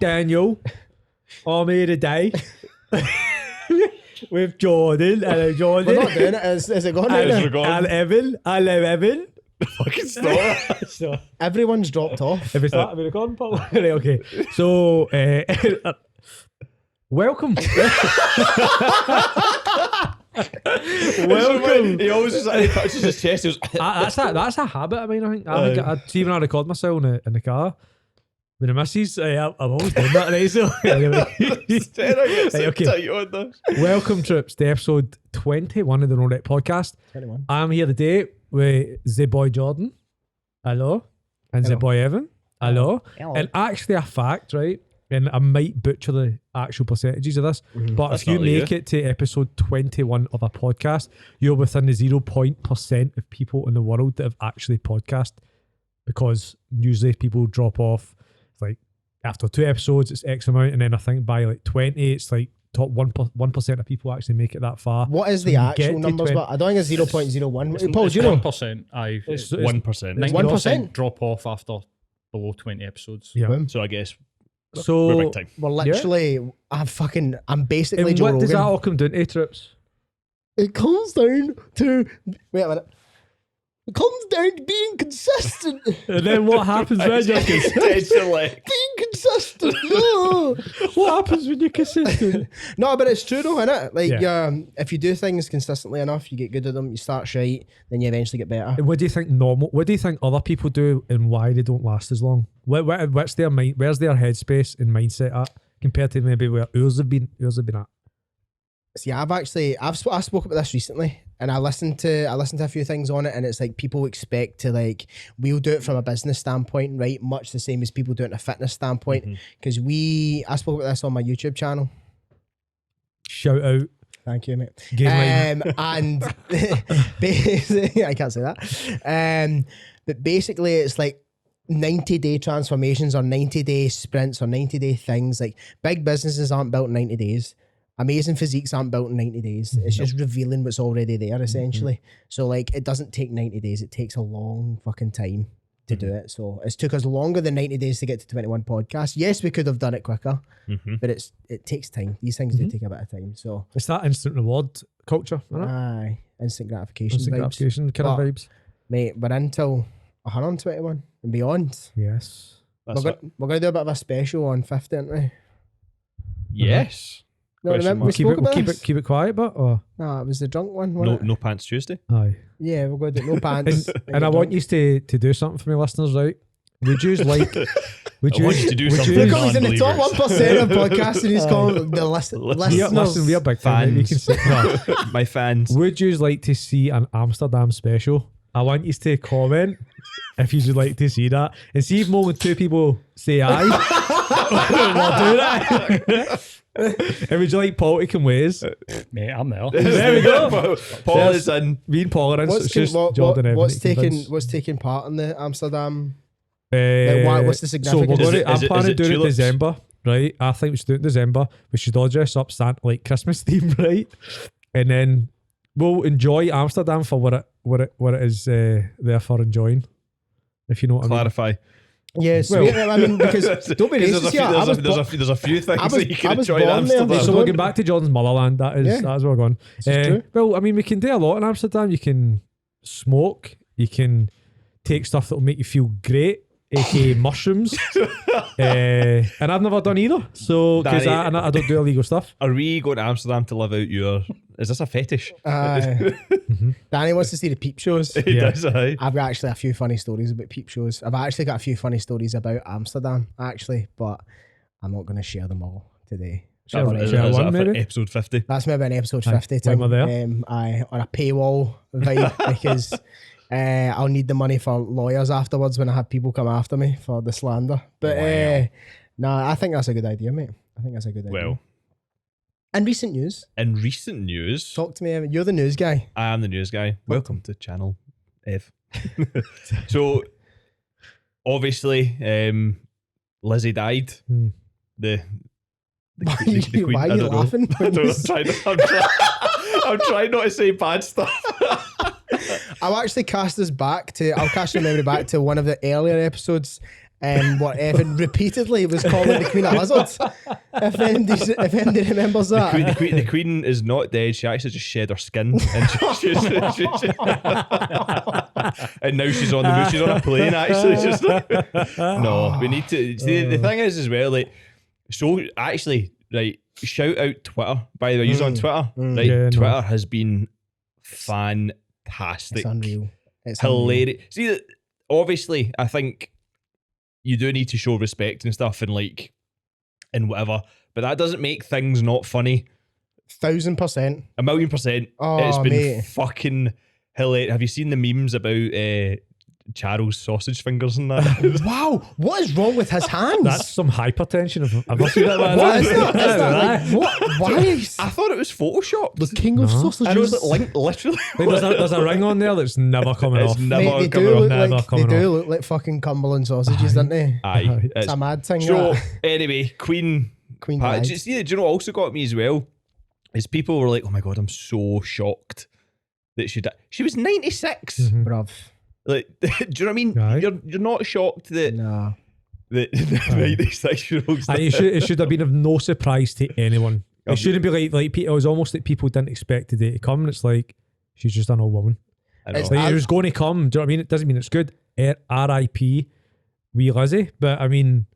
Daniel, I'm here today with Jordan and Jordan. We're not doing it. Is it going right now? And Evan. I love Evan. Fucking stop. So, Everyone's dropped off. if it's not, have we recording, Paul? Right, okay. So, welcome. Welcome. He always just touches his chest. He goes, That's a habit. I mean, I think see when I record myself in the car with the missus. I'm always doing that. Right, so okay. Welcome, trips, to episode 21 of the No Net Podcast. 21. I'm here today with the boy Jordan. Hello. And the boy Evan. Hello. Hello. And actually, a fact, right? And I might butcher the actual percentages of this, but That's if you not make you. it to episode 21 of a podcast, you're within the 0% of people in the world that have actually podcast, because usually people drop off like after 2 episodes, it's X amount, and then I think by like 20, it's like top 1% of people actually make it that far. What is So the you get actual to numbers? 20 But I don't think it's 0.01. Paul, It's do you know? 1%. It's 1%. 1%? Drop off after below 20 episodes. Yeah. So I guess So we're big time. We're literally, I'm basically and Joe what Rogan. does that all come down to, trips? It comes down to, wait a minute. It comes down to being consistent. And then what happens when you're consistent? Being consistent. No. What happens when you're consistent? No, but it's true though, innit? Like, Yeah. if you do things consistently enough, you get good at them, you start shite, then you eventually get better. And what do you think what do you think other people do and why they don't last as long? What's their mind? Where's their headspace and mindset at compared to maybe where ours have been at? See, I spoke about this recently, and I listened to a few things on it, and it's like people expect to, like, we'll do it from a business standpoint, right? Much the same as people do it in a fitness standpoint. Because I spoke about this on my YouTube channel. Shout out. Thank you, mate. Give And basically, I can't say that. But basically, it's like 90-day transformations or 90-day sprints or 90-day things. Like, big businesses aren't built in 90 days. Amazing physiques aren't built in 90 days. It's just revealing what's already there, essentially. So, like, it doesn't take 90 days. It takes a long fucking time to do it. So it's took us longer than 90 days to get to 21 podcasts. Yes, we could have done it quicker, but it takes time. These things do take a bit of time. So It's that instant reward culture, isn't it? aye, instant gratification Instant vibes. gratification kind of But, vibes. Mate, we're until 121 and beyond. Yes. That's We're going to do a bit of a special on 50, aren't we? Yes. No, Question remember mark. we spoke about keep this? it quiet, but No, it was the drunk one, wasn't it? No pants Tuesday. aye. Yeah, we're going to do no pants. And I want you to do something for me, listeners, right? Would you like? Would I want you to do something. Look, he's in the top non-believers. 1% of podcasts, and he's called the listeners. Yeah, listen, we are big fans. You can say, no. My fans. Would you like to see an Amsterdam special? I want you to comment if you would like to see that, and see if more than 2 people say aye. We'll do that. And would you like Paul to come with us? Mate, I'm there. There we go. Paul is in. Me and Paul are in. So it's just What- Jordan Evan what's that can convince. what's taking part in the Amsterdam? What's the So we're significance? going Is it- to, I'm is it planning to do it in tulips? December, right? I think we should do it in December. We should all dress up Santa like Christmas theme, right? And then we'll enjoy Amsterdam for what it is there for enjoying. If you know what I mean. Clarify. Yes, Well- I mean, because don't be There's racist here. a few things I was- that you I can was enjoy in born there. Amsterdam. So Don't- we're going back to Jordan's Motherland. That is where we're going. This is true. Well, I mean, we can do a lot in Amsterdam. You can smoke. You can take stuff that will make you feel great, aka mushrooms. And I've never done either. So because Danny- I don't do illegal stuff. Are we going to Amsterdam to live out your... Is this a fetish? Danny wants to see the peep shows. He Yeah. does, aye. I've got actually a few funny stories about peep shows. I've actually got a few funny stories about Amsterdam, actually, but I'm not going to share them all today. Share one, Is share that one, for maybe? episode 50. That's maybe an episode Aye, 50 when thing. we're there. On a paywall vibe because I'll need the money for lawyers afterwards when I have people come after me for the slander. But no, I think that's a good idea, mate. I think that's a good idea. Well, In recent news, in recent news, talk to me. Evan. You're the news guy. I am the news guy. Welcome to channel Ev. So, obviously, Lizzie died. The Why queen. are I you don't know. laughing? I don't know. I'm trying not to say bad stuff. I'll actually cast this back to, I'll cast your memory back to one of the earlier episodes, what Evan repeatedly was calling the Queen a lizard. If anybody remembers that. The queen is not dead. She actually just shed her skin, and, and now she's on the move. She's on a plane. Actually, it's just no. We need to see. The thing is, as well, like, so actually, right. Shout out Twitter. By the way, you're on Twitter, right? Yeah, Twitter has been fantastic. It's unreal. It's Hilarious. See, obviously, I think you do need to show respect and stuff, and like, and whatever. But that doesn't make things not funny. 1000%. 1,000,000%. Oh, It's been mate. fucking hilarious. Have you seen the memes about Charles sausage fingers and that? Wow, what is wrong with his hands? That's some hypertension. I've not seen that. what is that? Is that like, what? Why is I thought it was photoshopped. the king of sausages? I know it's like literally. Like, there's a ring on there that's never coming It's off. never Mate, they coming do off. look Never like coming off. look like fucking Cumberland sausages, don't they? Aye. It's a mad thing. So that. anyway, Queen died. do you know what also got me as well? Is people were like, "Oh my god, I'm so shocked that she died." She was 96. Bruv. Like, do you know what I mean? Right. You're not shocked that Nah. the 96-year-olds. And it should have been of no surprise to anyone. It shouldn't be like it was almost like people didn't expect the day to come. And it's like she's just an old woman. I know. It's Like, it was going to come. Do you know what I mean? It doesn't mean it's good. R.I.P. wee Lizzie. But I mean,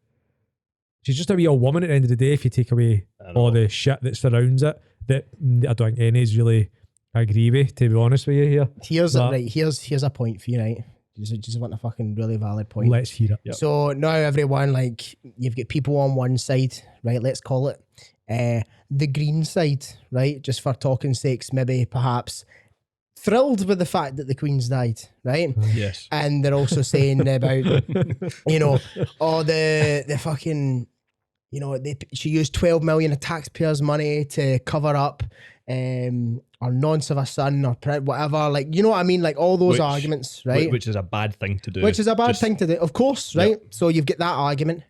she's just a wee old woman at the end of the day. If you take away I know. all the shit that surrounds it, that I don't think any is really agree with. To be honest with you, here, Here's But- here's a point for you, right? Just want a fucking really valid point. let's hear it. Yep. So now everyone, like, you've got people on one side, right? Let's call it the green side, right? Just for talking sakes, maybe perhaps thrilled with the fact that the Queen's died, right? Yes. And they're also saying about, you know, oh, the fucking, you know, she used 12 million of taxpayers' money to cover up or nonce of a son or whatever, like, you know what I mean, like all those arguments, right? Which is a bad thing to do. Which is a bad Just- thing to do, of course, right? So you've got that argument,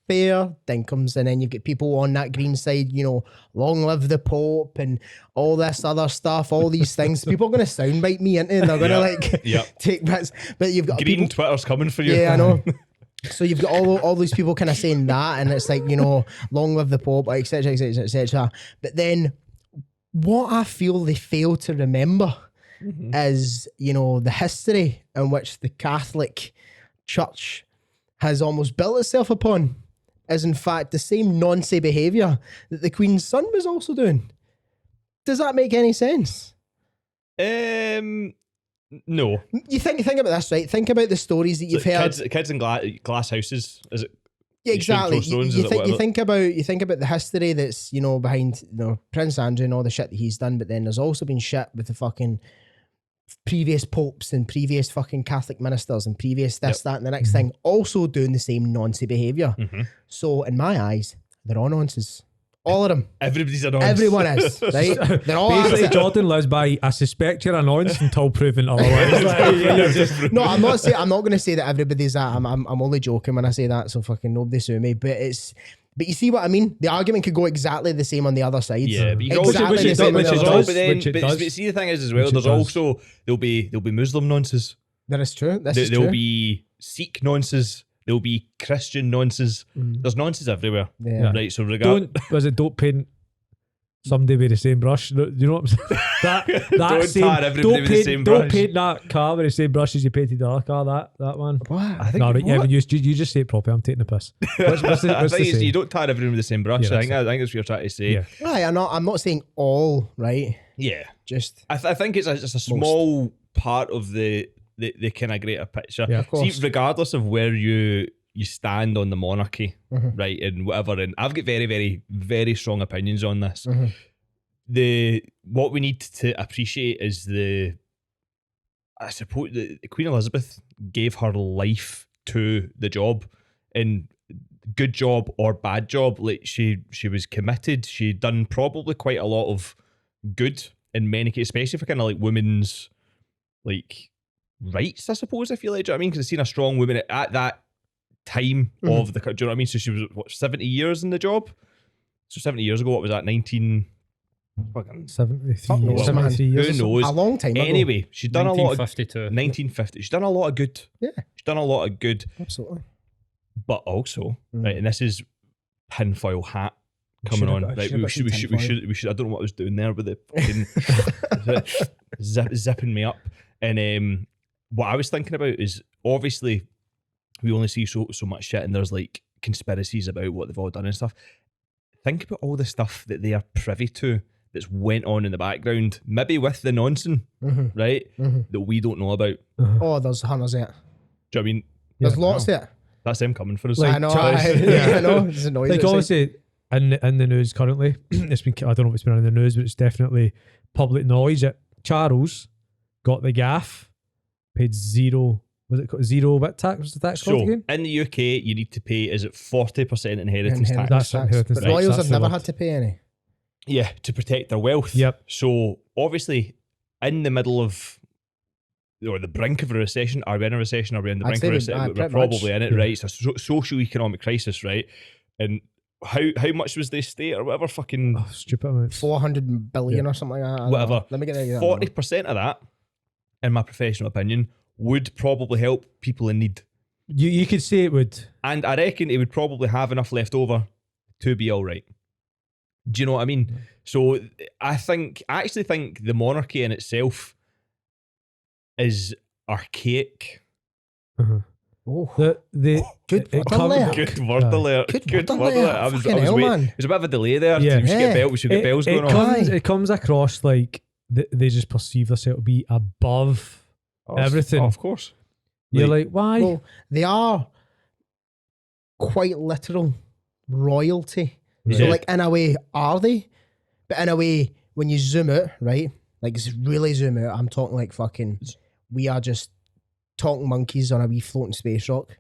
fair dinkum, and then you've got people on that green side, you know, long live the Pope and all this other stuff, all these things. People are going to soundbite me into, and they're going to like take bits, but you've got Green people. Twitter's coming for you. Yeah, I know. So you've got all these people kind of saying that, and it's like, you know, long live the Pope, etc., etc., etc. But then, what I feel they fail to remember is, you know, the history in which the Catholic Church has almost built itself upon is in fact the same nonce behaviour that the Queen's son was also doing. Does that make any sense? No. You think about this, right? Think about the stories that you've heard. Kids in glass houses. Is it? Yeah, You shouldn't exactly. throw stones, You is it, think whatever? you think about the history that's, you know, behind, you know, Prince Andrew and all the shit that he's done, but then there's also been shit with the fucking previous popes and previous fucking Catholic ministers and previous this, that, and the next thing, also doing the same nonce behaviour. So in my eyes, they're all nonces. All of them. Everybody's a nonce. Everyone is, right? They're all Basically, at it. Jordan lives by, I suspect you're a nonce until proven otherwise. Like, No, I'm not going to say that everybody's that. I'm only joking when I say that, so fucking nobody sue me. But you see what I mean? The argument could go exactly the same on the other side. Yeah, but you can exactly also, which the it same on does, the which it other does. side. but then, Which it but does. see, the thing is as well, Which it there's does. also there'll be Muslim nonces. That is true. This is There'll true. be Sikh nonces. There'll be Christian nonces. There's nonces everywhere. Yeah. Right. So don't paint somebody with the same brush. You know what I'm saying? That Don't same, tar everybody with the same Don't brush. paint that car with the same brush as you painted the other car. That one. What? I think No, right, yeah, what? you just say it properly. I'm taking the piss. What's the I think it's, saying? you don't tar everyone with the same brush. Yeah, I think that's what you're trying to say. Yeah. Right, I'm not saying all, right? Yeah. Just I think it's just a small part of the kind of greater picture. Yeah, of course. See, regardless of where you stand on the monarchy, right, and whatever, and I've got very, very, very strong opinions on this. What we need to appreciate is I suppose the Queen Elizabeth gave her life to the job, and good job or bad job, like she was committed. She'd done probably quite a lot of good in many cases, especially for kind of like women's like rights, I suppose, I feel like. Do you know what I mean? Because I've seen a strong woman at that time of the, do you know what I mean? So she was, what, 70 years in the job? So 70 years ago, what was that, 19... Fucking 73 Fuck knows, 73 man. years. Who or something. knows? a long time ago. Anyway, she'd done a lot of... 1952. 1950. She's done a lot of good. Yeah. She's done a lot of good. Absolutely. But also, right, and this is tinfoil hat coming on. Right, we should. I don't know what I was doing there with the fucking zipping me up. And what I was thinking about is obviously we only see so much shit, and there's like conspiracies about what they've all done and stuff. Think about all the stuff that they are privy to that's went on in the background, maybe with the nonsense, right? That we don't know about. Oh, there's hunters there. Do you know what I mean? There's lots there. That's them coming for us. I know. I know. It's annoying. Like obviously in the news currently, it's been, I don't know if it's been on the news, but it's definitely public knowledge that Charles got the gaff, paid zero. Was it called zero bit tax? Was the tax called again? In the UK, you need to pay, is it 40% inheritance tax? That's inheritance But tax. royals That's have the never word. had to pay any. Yeah, to protect their wealth. Yep. So obviously, in the middle of, or the brink of a recession, are we in a recession? Are we in the I'd brink say of a we- recession? We're pretty probably much. in it, right? It's a socio-economic crisis, right? And how much was the estate or whatever fucking Oh, stupid amount. 400 billion or something like that. I don't whatever? know. Let me get that. 40% of that, in my professional opinion, would probably help people in need. You could say it would. And I reckon it would probably have enough left over to be all right. Do you know what I mean? So I actually think the monarchy in itself is archaic. Oh, The good it word come- alert. Good word alert. Good word alert. I was Fucking hell, waiting. man. There's a bit of a delay there. Yeah. We should get bells it going on. comes across like they just perceive themselves to be above everything. Oh, of course. You're like, why? Well, they are quite literal royalty. So, Yeah. like, in a way, are they? But in a way, when you zoom out, right? Like, really zoom out, I'm talking like fucking, we are just talking monkeys on a wee floating space rock.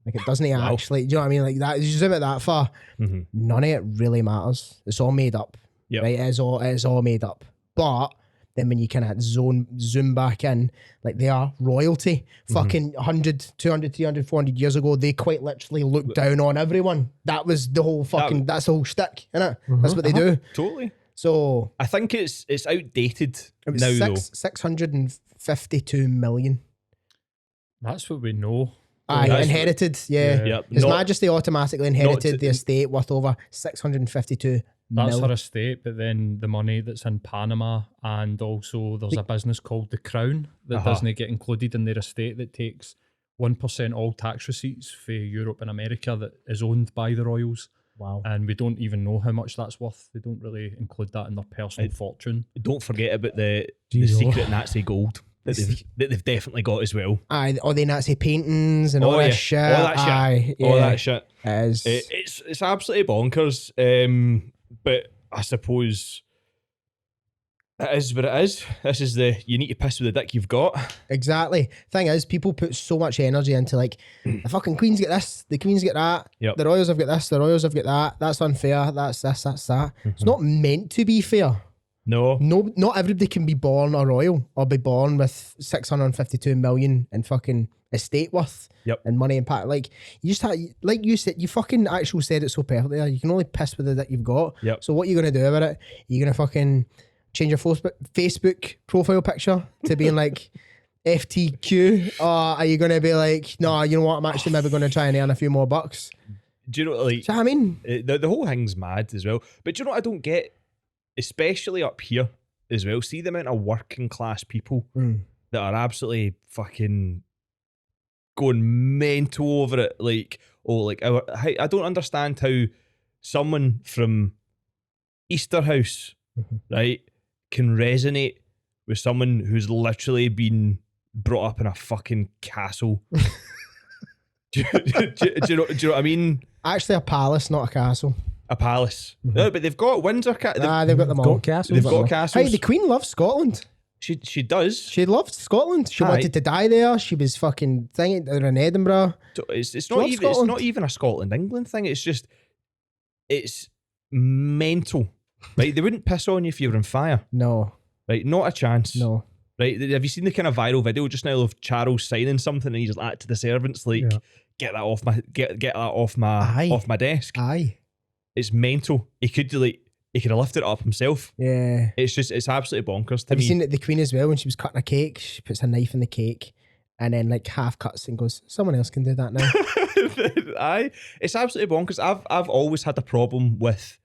Like, it doesn't Wow. actually, do you know what I mean? Like, that, you zoom it that far, Mhm. none of it really matters. It's all made up. Yep. Right? It's all made up. But then when you kind of zoom back in, like they are royalty. Fucking 100, 200, 300, 400 years ago, they quite literally looked down on everyone. That was the whole fucking, that's the whole shtick, innit? That's what they do. Totally. So I think it's outdated it was now, though. 652 million. That's what we know. Aye, That's- inherited, yeah. Yep. His Not- Majesty automatically inherited to- the estate worth over 652 That's mil. her estate, but then the money that's in Panama, and also there's a business called the Crown that doesn't get included in their estate that takes 1% all tax receipts for Europe and America that is owned by the royals. Wow. And we don't even know how much that's worth. They don't really include that in their personal fortune. Don't forget about the Jeez, secret Nazi gold that they've definitely got as well. Aye, all the Nazi paintings and all that shit. All that shit. Aye, All yeah. that shit. It is. It's absolutely bonkers. But I suppose it is what it is. This is you need to piss with the dick you've got. Exactly. Thing is, people put so much energy into like the fucking Queens get this, the Queens get that, Yep. the Royals have got this, the Royals have got that. That's unfair. That's this, that's that. It's not meant to be fair. No. No, not everybody can be born a royal or be born with 652 million in fucking estate worth. Yep. And money and pat. Like you just have, like you said, you fucking actually said it so perfectly there. You can only piss with it that you've got. Yep. So what are you gonna do about it? You're gonna fucking change your Facebook profile picture to being like FTQ, or are you gonna be like, no, you know what? I'm actually maybe gonna try and earn a few more bucks. Do you know, like, So I mean, the whole thing's mad as well. But do you know what I don't get? Especially up here as well. See the amount of working class people that are absolutely fucking going mental over it. Like, I don't understand how someone from Easterhouse, right, can resonate with someone who's literally been brought up in a fucking castle. do you know what I mean? actually a palace, not a castle. A palace. No, but they've got Windsor. They've got them all. Got castles. They've got castles. Hey, the Queen loves Scotland. She does. She loved Scotland. She Aye. wanted to die there. She was fucking thinking they're in Edinburgh. So it's love not even it's Scotland. not even a Scotland England thing. It's just it's mental. Right? They wouldn't piss on you if you were on fire. No, Right? Not a chance. no. Right? Have you seen the kind of viral video just now of Charles signing something and he's like to the servants like, Yeah. get that off my Aye. off my desk. Aye. It's mental. He could have lifted it up himself. Yeah. It's absolutely bonkers to Have me. you seen it, the Queen as well, when she was cutting a cake? She puts a knife in the cake and then like half cuts and goes, someone else can do that now. It's absolutely bonkers. I've always had a problem with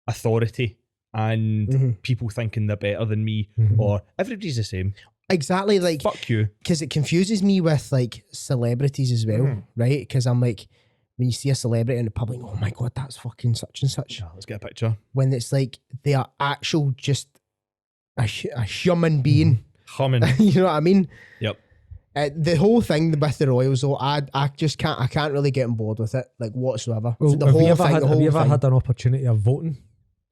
authority and people thinking they're better than me, or everybody's the same. Exactly, like Fuck you. because it confuses me with like celebrities as well, right? Because I'm like, when you see a celebrity in the public, oh my god, that's fucking such and such. Yeah, let's get a picture. When it's like they are actual just a human being. Humming. You know what I mean? Yep. The whole thing with the Royals, though, I just can't really get on board with it, like whatsoever. Well, The have whole you ever thing, had, the have whole you ever thing. had an opportunity of voting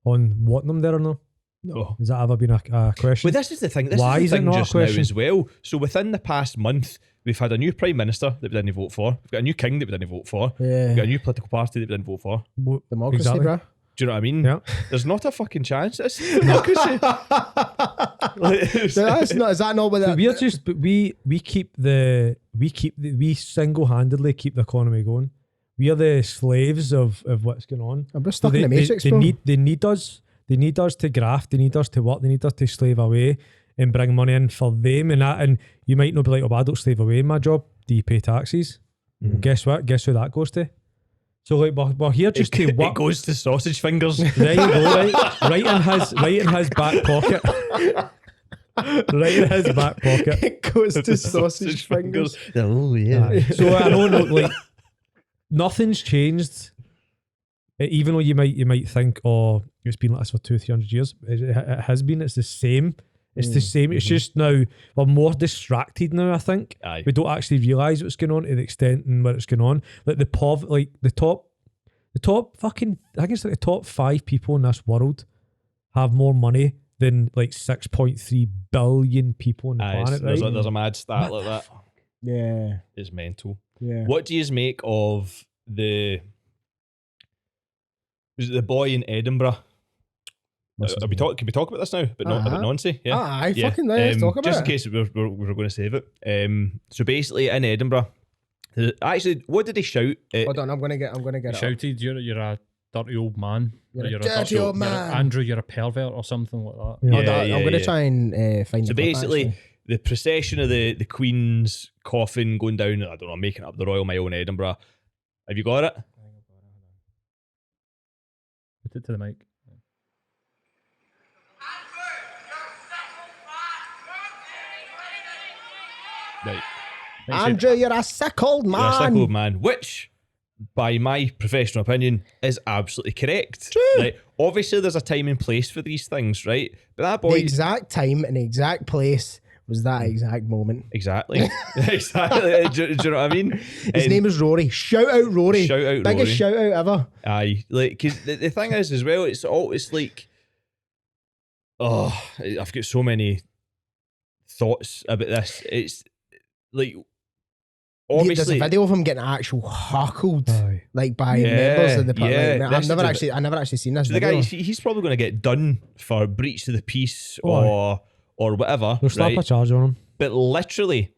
on wanting them there or no? No. Has that ever been a question? Well, this is the thing. This Why is is the it thing not a just now question? as well. So within the past month, we've had a new prime minister that we didn't vote for. We've got a new king that we didn't vote for. Yeah. We've got a new political party that we didn't vote for. Democracy, Exactly. bruh. Do you know what I mean? Yeah. There's not a fucking chance. It's democracy. So that's not. Is that not what But that? we're just, but we single handedly keep the economy going. We are the slaves of what's going on. I'm just stuck in the matrix, they bro. need us. They need us to graft. They need us to work. They need us to slave away and bring money in for them. And you might not be like, oh, I don't slave away in my job. Do you pay taxes? Guess what? Guess who that goes to? So like we're here just to It work. goes to sausage fingers. There you go, right in his back pocket. Right in his back pocket. It goes to sausage fingers. Oh yeah. Aye. So I know, like, nothing's changed. Even though you might think, oh, it's been like this for 200-300 years. It has been. It's the same. It's the same. It's just now we're more distracted now. I think Aye. we don't actually realise what's going on to the extent and where it's going on. Like the top fucking, I think it's like the top 5 people in this world have more money than like 6.3 billion people on the Aye, planet. there's, Right? there's a mad stat like that. Yeah, It's mental. yeah. What do you make of was it the boy in Edinburgh? Can we talk about this now? But not about Nancy. Yeah. Aye, fucking let's talk about just it. in case we're going to save it. So basically in Edinburgh, actually, what did they shout? Hold on, I'm gonna get He it. Up. shouted, "You're a dirty old man. You're Or a dirty old man." Andrew, you're a pervert," or something like that. Yeah. Hold on, I'm gonna yeah. try and find. So the clip, basically, actually. the procession of the Queen's coffin going down, I don't know, making up the Royal Mile in Edinburgh. Have you got it? Put it to the mic. Right. Andrew, you're a sick old man. You're a sick old man, which, by my professional opinion, is absolutely correct. True. Like, obviously, there's a time and place for these things, right? But that The boy, exact time and the exact place was that exact moment. exactly, exactly. Do you know what I mean? His name is Rory. Shout out Rory. Shout out Biggest Rory. shout out ever. Aye, like, because the thing is as well, it's like, oh, I've got so many thoughts about this. It's like, There's obviously, a video of him getting actual huckled Aye. like by Yeah, members of the public. yeah, Like, this I never actually seen this so the video. guy, he's probably going to get done for breach of the peace Oh, or whatever, They'll slap right? a charge on him. But literally,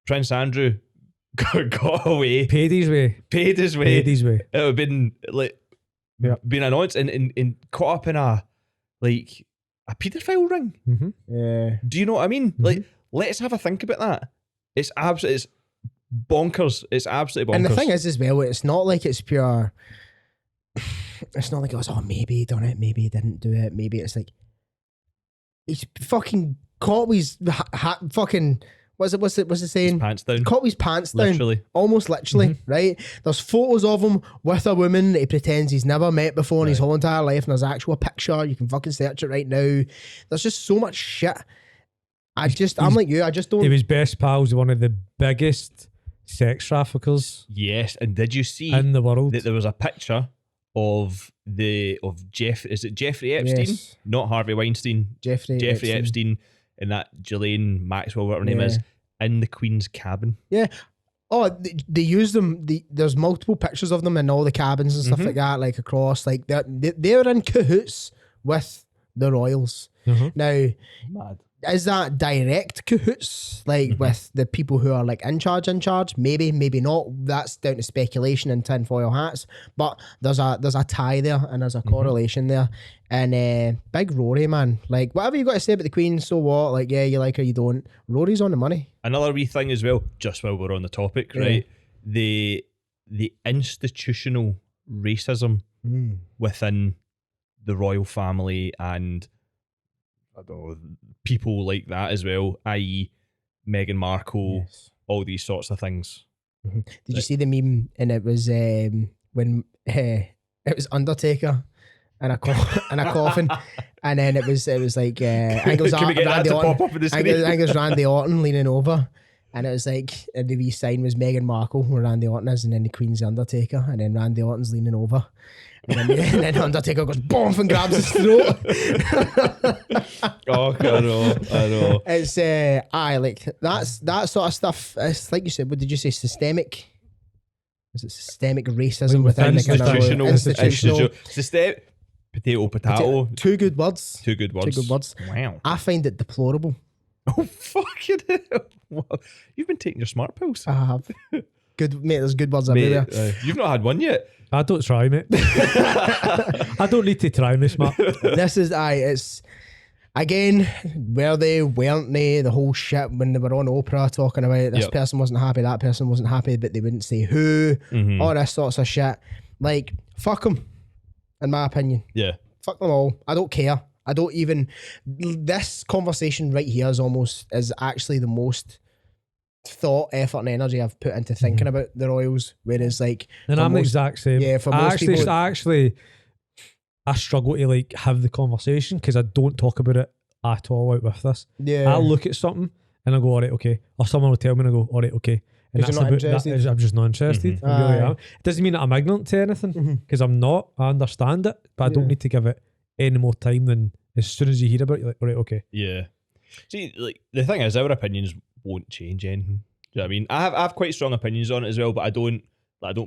Prince Andrew got away, Paid his way. paid his way. Paid his way. It would have been like Yep. being announced and caught up in a paedophile ring. Mm-hmm. Yeah. Do you know what I mean? Like, let's have a think about that. It's absolutely, it's bonkers. It's absolutely bonkers. And the thing is as well, it's not like it's pure. It's not like it was, oh, maybe he done it, maybe he didn't do it, maybe it's like he's fucking caught with his fucking what's it saying? pants down. Caught with his pants down. Literally. Almost literally, right? There's photos of him with a woman that he pretends he's never met before in his whole entire life, and there's actual picture. You can fucking search it right now. There's just so much shit. I'm like you, I just don't. He was best pals with one of the biggest sex traffickers Yes, and did you see in the world. that there was a picture of is it Jeffrey Epstein? Yes. Not Harvey Weinstein. Jeffrey Epstein and that Ghislaine Maxwell, whatever her name is, in the Queen's cabin. Yeah. Oh, they use them. There's multiple pictures of them in all the cabins and stuff like that, like across. Like they're in cahoots with the royals. Now, Mad. is that direct cahoots, like with the people who are like in charge? Maybe, maybe not. That's down to speculation and tinfoil hats. But there's a tie there and there's a correlation there. And big Rory, man, like whatever you got to say about the Queen, so what? Like, yeah, you like her, you don't. Rory's on the money. Another wee thing as well, just while we're on the topic, right? The institutional racism within the royal family and I don't know, people like that as well, i.e. Meghan Markle, all these sorts of things. Did you see the meme? And it was when it was Undertaker and a coffin, and then it was like Angus Randy Orton leaning over, and it was like the wee sign was Meghan Markle where Randy Orton is, and then the Queen's the Undertaker, and then Randy Orton's leaning over. And then Undertaker goes boom and grabs his throat. Oh, I know. It's like that's that sort of stuff. It's like you said. What did you say? Systemic. Is it systemic racism within the kind of institutional? Systemic. Potato. Two good words. Two good words. Wow. I find it deplorable. Oh fucking hell! Wow. You've been taking your smart pills. I have. Good mate. There's good words everywhere. You've not had one yet. I don't try, mate. I don't need to try, Miss Matt. This is it's again, were they, weren't they, the whole shit when they were on Oprah talking about this person wasn't happy, that person wasn't happy, but they wouldn't say who, all this sorts of shit. Like, fuck them, in my opinion. Yeah. Fuck them all. I don't care. I don't even, this conversation right here is actually the most thought, effort and energy I've put into thinking about the Royals, whereas like, and I'm the exact same. Yeah, for most people, I struggle to like have the conversation because I don't talk about it at all out with this. Yeah, I'll look at something and I'll go, all right, okay, or someone will tell me and I go, all right, okay, and that's you're not about interested? that is, I'm just not interested. I really am. It doesn't mean that I'm ignorant to anything because I'm not. I understand it, but I don't need to give it any more time than as soon as you hear about it, you're like, all right, okay. Yeah. See, like the thing is, our opinions won't change anything. Do you know what I mean? I have quite strong opinions on it as well, but I don't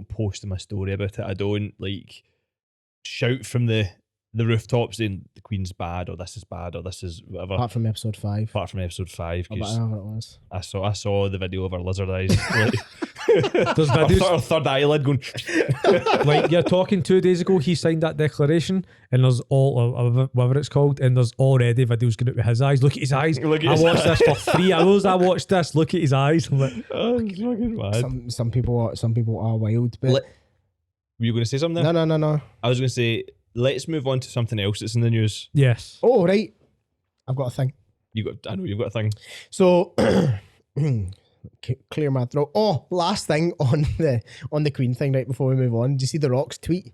post in my story about it. I don't like shout from the rooftops saying the Queen's bad or this is whatever. apart from episode 5. Apart from episode 5, Or whatever it was. I saw the video of her lizard eyes. Like, There's videos. Her third eyelid going. Like you're talking 2 days ago, he signed that declaration, and there's all whatever it's called, and there's already videos going out with his eyes. Look at his eyes. I watched this for 3 hours. I watched this. Look at his eyes. I'm like, oh, it's fucking mad. Some people are wild. But were you going to say something? No. I was going to say, let's move on to something else that's in the news. yes. Oh right, I've got a thing. I know you've got a thing. So clear my throat. Oh, last thing on the Queen thing right before we move on. Did you see The Rock's tweet?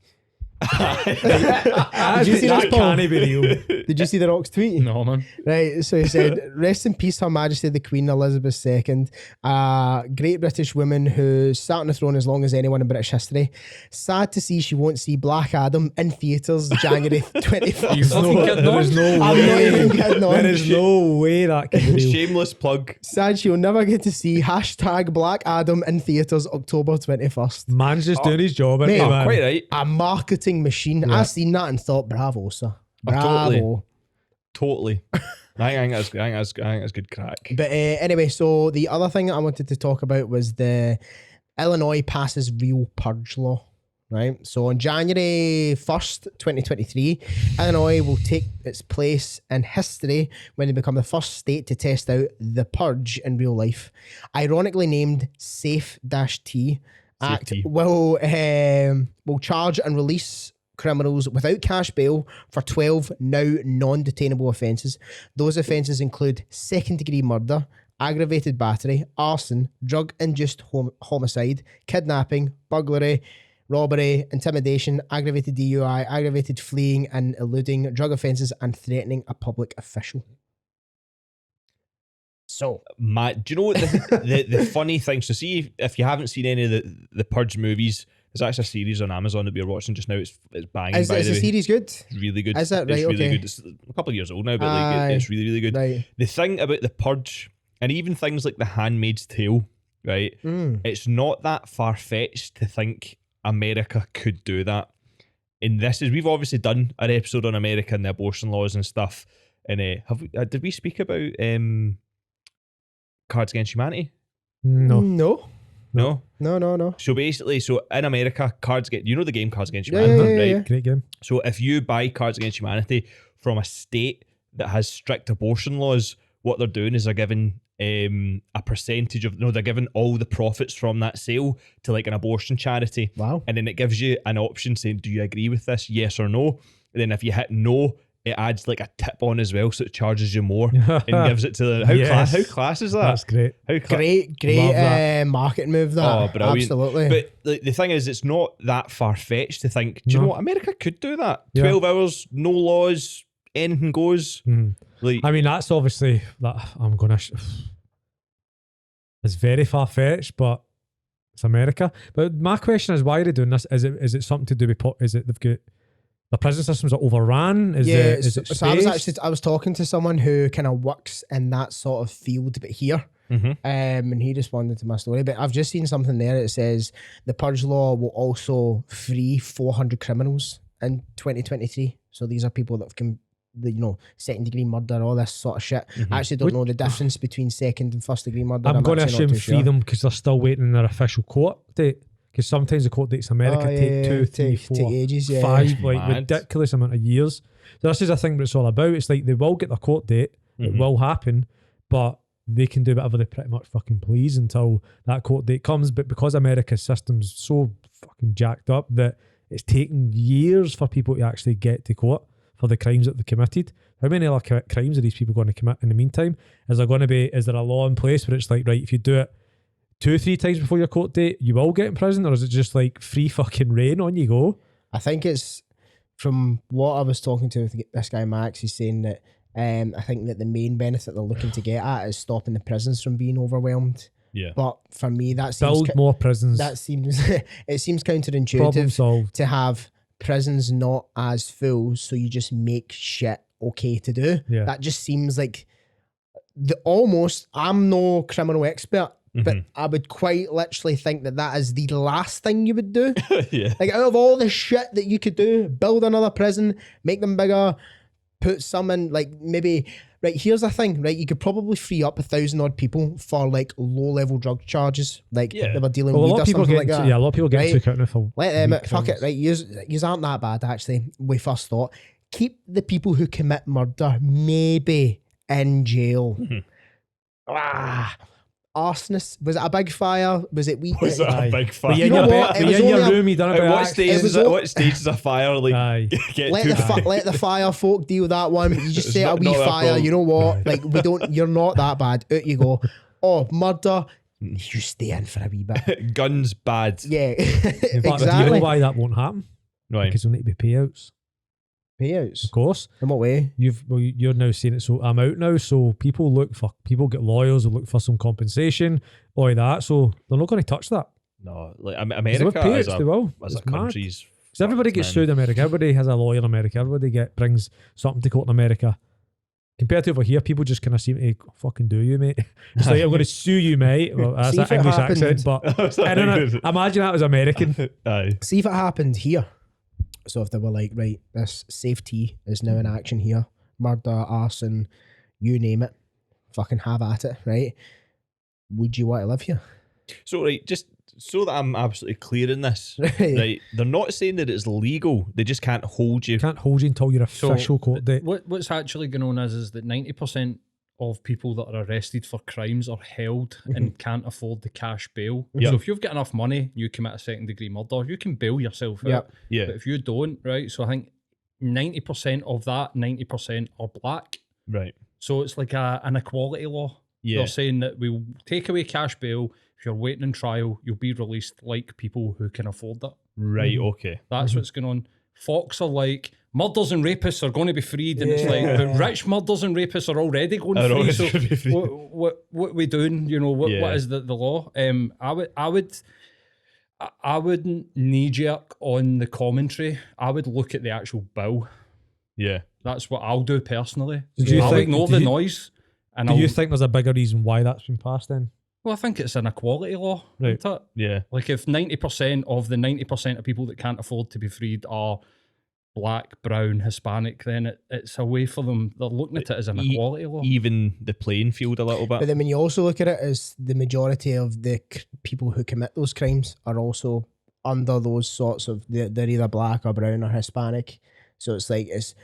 Did you see this, Paul? can't be real. Did you see The Rock's tweet? No, man. Right, so he said, rest in peace, Her Majesty the Queen Elizabeth II, a great British woman who sat on the throne as long as anyone in British history. Sad to see she won't see Black Adam in theatres January 21st. There is no I'm way. not even kidding on. There is no way that can be real. Shameless plug. Sad she'll never get to see #Black Adam in theatres October 21st. Man's just doing his job. Mate, Isn't he, I'm man? quite right. A marketing machine. Yeah. I seen that and thought, bravo, sir. Oh, Bravo. Totally. I think that's good crack. But anyway, so the other thing I wanted to talk about was the Illinois passes real purge law, right? So on January 1st, 2023, Illinois will take its place in history when they become the first state to test out the purge in real life. Ironically named Safe-T Act Safety. will charge and release criminals without cash bail for 12 now non-detainable offences. Those offences include second-degree murder, aggravated battery, arson, drug-induced homicide, kidnapping, burglary, robbery, intimidation, aggravated DUI, aggravated fleeing and eluding, drug offences, and threatening a public official. So, Matt, do you know what the funny thing? So see, if you haven't seen any of the Purge movies, there's actually a series on Amazon that we're watching just now. It's banging. is by the way. series good? It's really good. Is it? Right, It's really okay. good. It's a couple of years old now, but like it's really, really good. Right. The thing about the Purge, and even things like The Handmaid's Tale, right? It's not that far fetched to think America could do that. And we've obviously done an episode on America and the abortion laws and stuff. And did we speak about Cards Against Humanity? No. No. No. So basically, in America, you know the game Cards Against Yeah, Humanity, yeah, right? yeah. Great game. So if you buy Cards Against Humanity from a state that has strict abortion laws, what they're doing is they're giving a percentage of they're giving all the profits from that sale to like an abortion charity. Wow. And then it gives you an option saying, do you agree with this? Yes or no? And then if you hit no, it adds like a tip on as well, so it charges you more and gives it to the how class is that? That's great. Great Love that. marketing move that. Oh, brilliant. Absolutely. But the thing is, it's not that far-fetched to think, do you No. know what? America could do that. Yeah. 12 hours, no laws, anything goes. Mhm. Like, I mean, that's obviously that I'm gonna. It's very far fetched, but it's America. But my question is, why are they doing this? Is it something to do with? Is it they've got the prison systems are overran? Is it so I was talking to someone who kind of works in that sort of field, but here. mhm. And he responded to my story. But I've just seen something there that says the Purge law will also free 400 criminals in 2023. So these are people that can, second degree murder, all this sort of shit. I actually don't know the difference between second and first degree murder. I'm going to actually assume not too free sure. them because they're still waiting on their official court date. Because sometimes the court dates in America take 2, 3, 4, take ages, yeah. 5, like Mad. ridiculous amount of years. So this is a thing that it's all about. It's like they will get their court date, it Mhm. will happen, but they can do whatever they pretty much fucking please until that court date comes. But because America's system's so fucking jacked up that it's taken years for people to actually get to court for the crimes that they committed. How many other crimes are these people going to commit in the meantime? Is there a law in place where it's like, right, if you do it 2-3 times before your court date, you will get in prison? Or is it just like free fucking reign, on you go? I think it's from what I was talking to with this guy Max. He's saying that I think that the main benefit they're looking to get at is stopping the prisons from being overwhelmed. Yeah. But for me, that seems Build more prisons. it seems Problem counterintuitive solved. to have prisons not as full, so you just make shit okay to do. Yeah. That just seems like I'm no criminal expert, but I would quite literally think that is the last thing you would do. Yeah. Like, out of all the shit that you could do, build another prison, make them bigger, put some in, like, maybe, right, here's the thing, right, you could probably free up 1,000 odd people for like low level drug charges, like Yeah. they were dealing Well, a with lot or of people something get like that. a lot of people get right? took out now for Let them, weak fuck it, crimes. right, yous aren't that bad actually, we first thought. Keep the people who commit murder maybe in jail. Arsonists, was it a big fire? Was it weak? Was it Aye. a big But fire? you in know your what? bed, It were was you in your only a- room, you done At about what accident. stage was is it? all- What stage is a fire? Like, Aye. get Let too let the fire folk deal that one. You just It's say a not- wee not their fire. problem. You know what? Like, you're not that bad. Out you go. Oh, murder. You stay in for a wee bit. guns bad. Yeah, But do you know exactly. why that won't happen? Right. Because there'll need to be payouts. Payouts. Of course. In what way? You're now saying it, so I'm out now, so people get lawyers, will look for some compensation, all that, so they're not going to touch that. No, like Because America with payouts, as they will. a It's mad. country's. Because everybody fucked, gets man. sued in America. Everybody has a lawyer in America. Everybody brings something to court in America. Compared to over here, people just kind of seem to fucking do you, mate. It's like, I'm going to sue you, mate. Well, that's See an if it English happened. accent, but I don't know. Imagine that was American. Aye. See if it happened here. So if they were like, right, this safety is now in action here, murder, arson, you name it, fucking have at it, right? Would you want to live here? So, right, just so that I'm absolutely clear in this, Right. right? They're not saying that it's legal. They just can't hold you. Can't hold you until your So, official court date. What's actually going on is that 90% of people that are arrested for crimes are held and can't afford the cash bail. Yep. So if you've got enough money, you commit a second degree murder, you can bail yourself Yep. out. Yeah. But if you don't, right? So I think 90% of that, 90% are black. Right. So it's like an equality law. Yeah. They're saying that we'll take away cash bail. If you're waiting in trial, you'll be released like people who can afford it. Right. Okay. That's what's going on. Fox are like, murders and rapists are going to be freed. And it's like, Yeah. but rich murders and rapists are already going Are free. already So gonna be free. what are we doing? You know, what Yeah. is the law? I wouldn't knee jerk on the commentary. I would look at the actual bill. Yeah. That's what I'll do personally. So do you I'll think- ignore do the you- noise. And Do I'll, you think there's a bigger reason why that's been passed then? well, I think it's an equality law. Right. Isn't it? Yeah. Like if 90% of the 90% of people that can't afford to be freed are black, brown, Hispanic, then it's a way for them. They're looking at it as an equality law. Even the playing field a little But bit. then when you also look at it as the majority of the people who commit those crimes are also under those sorts of, they're either black or brown or Hispanic. So it's like, it's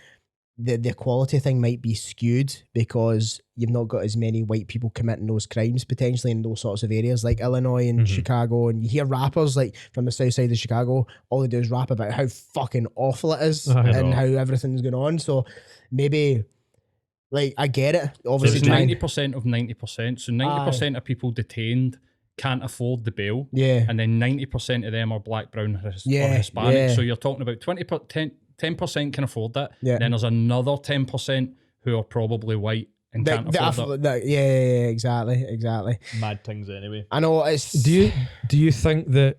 the equality thing might be skewed because you've not got as many white people committing those crimes potentially in those sorts of areas like Illinois and Chicago. And you hear rappers like from the south side of Chicago, all they do is rap about how fucking awful it is and how everything's going on. So maybe, like, I get it. So Obviously, it's 90% of 90%. So 90% of people detained can't afford the bail. Yeah. And then 90% of them are black, brown, or Yeah, Hispanic. yeah. So you're talking about 10% can afford that. Yeah. Then there's another 10% who are probably white and can't afford that. Yeah, exactly. Mad things anyway. I know it's. Do you think that?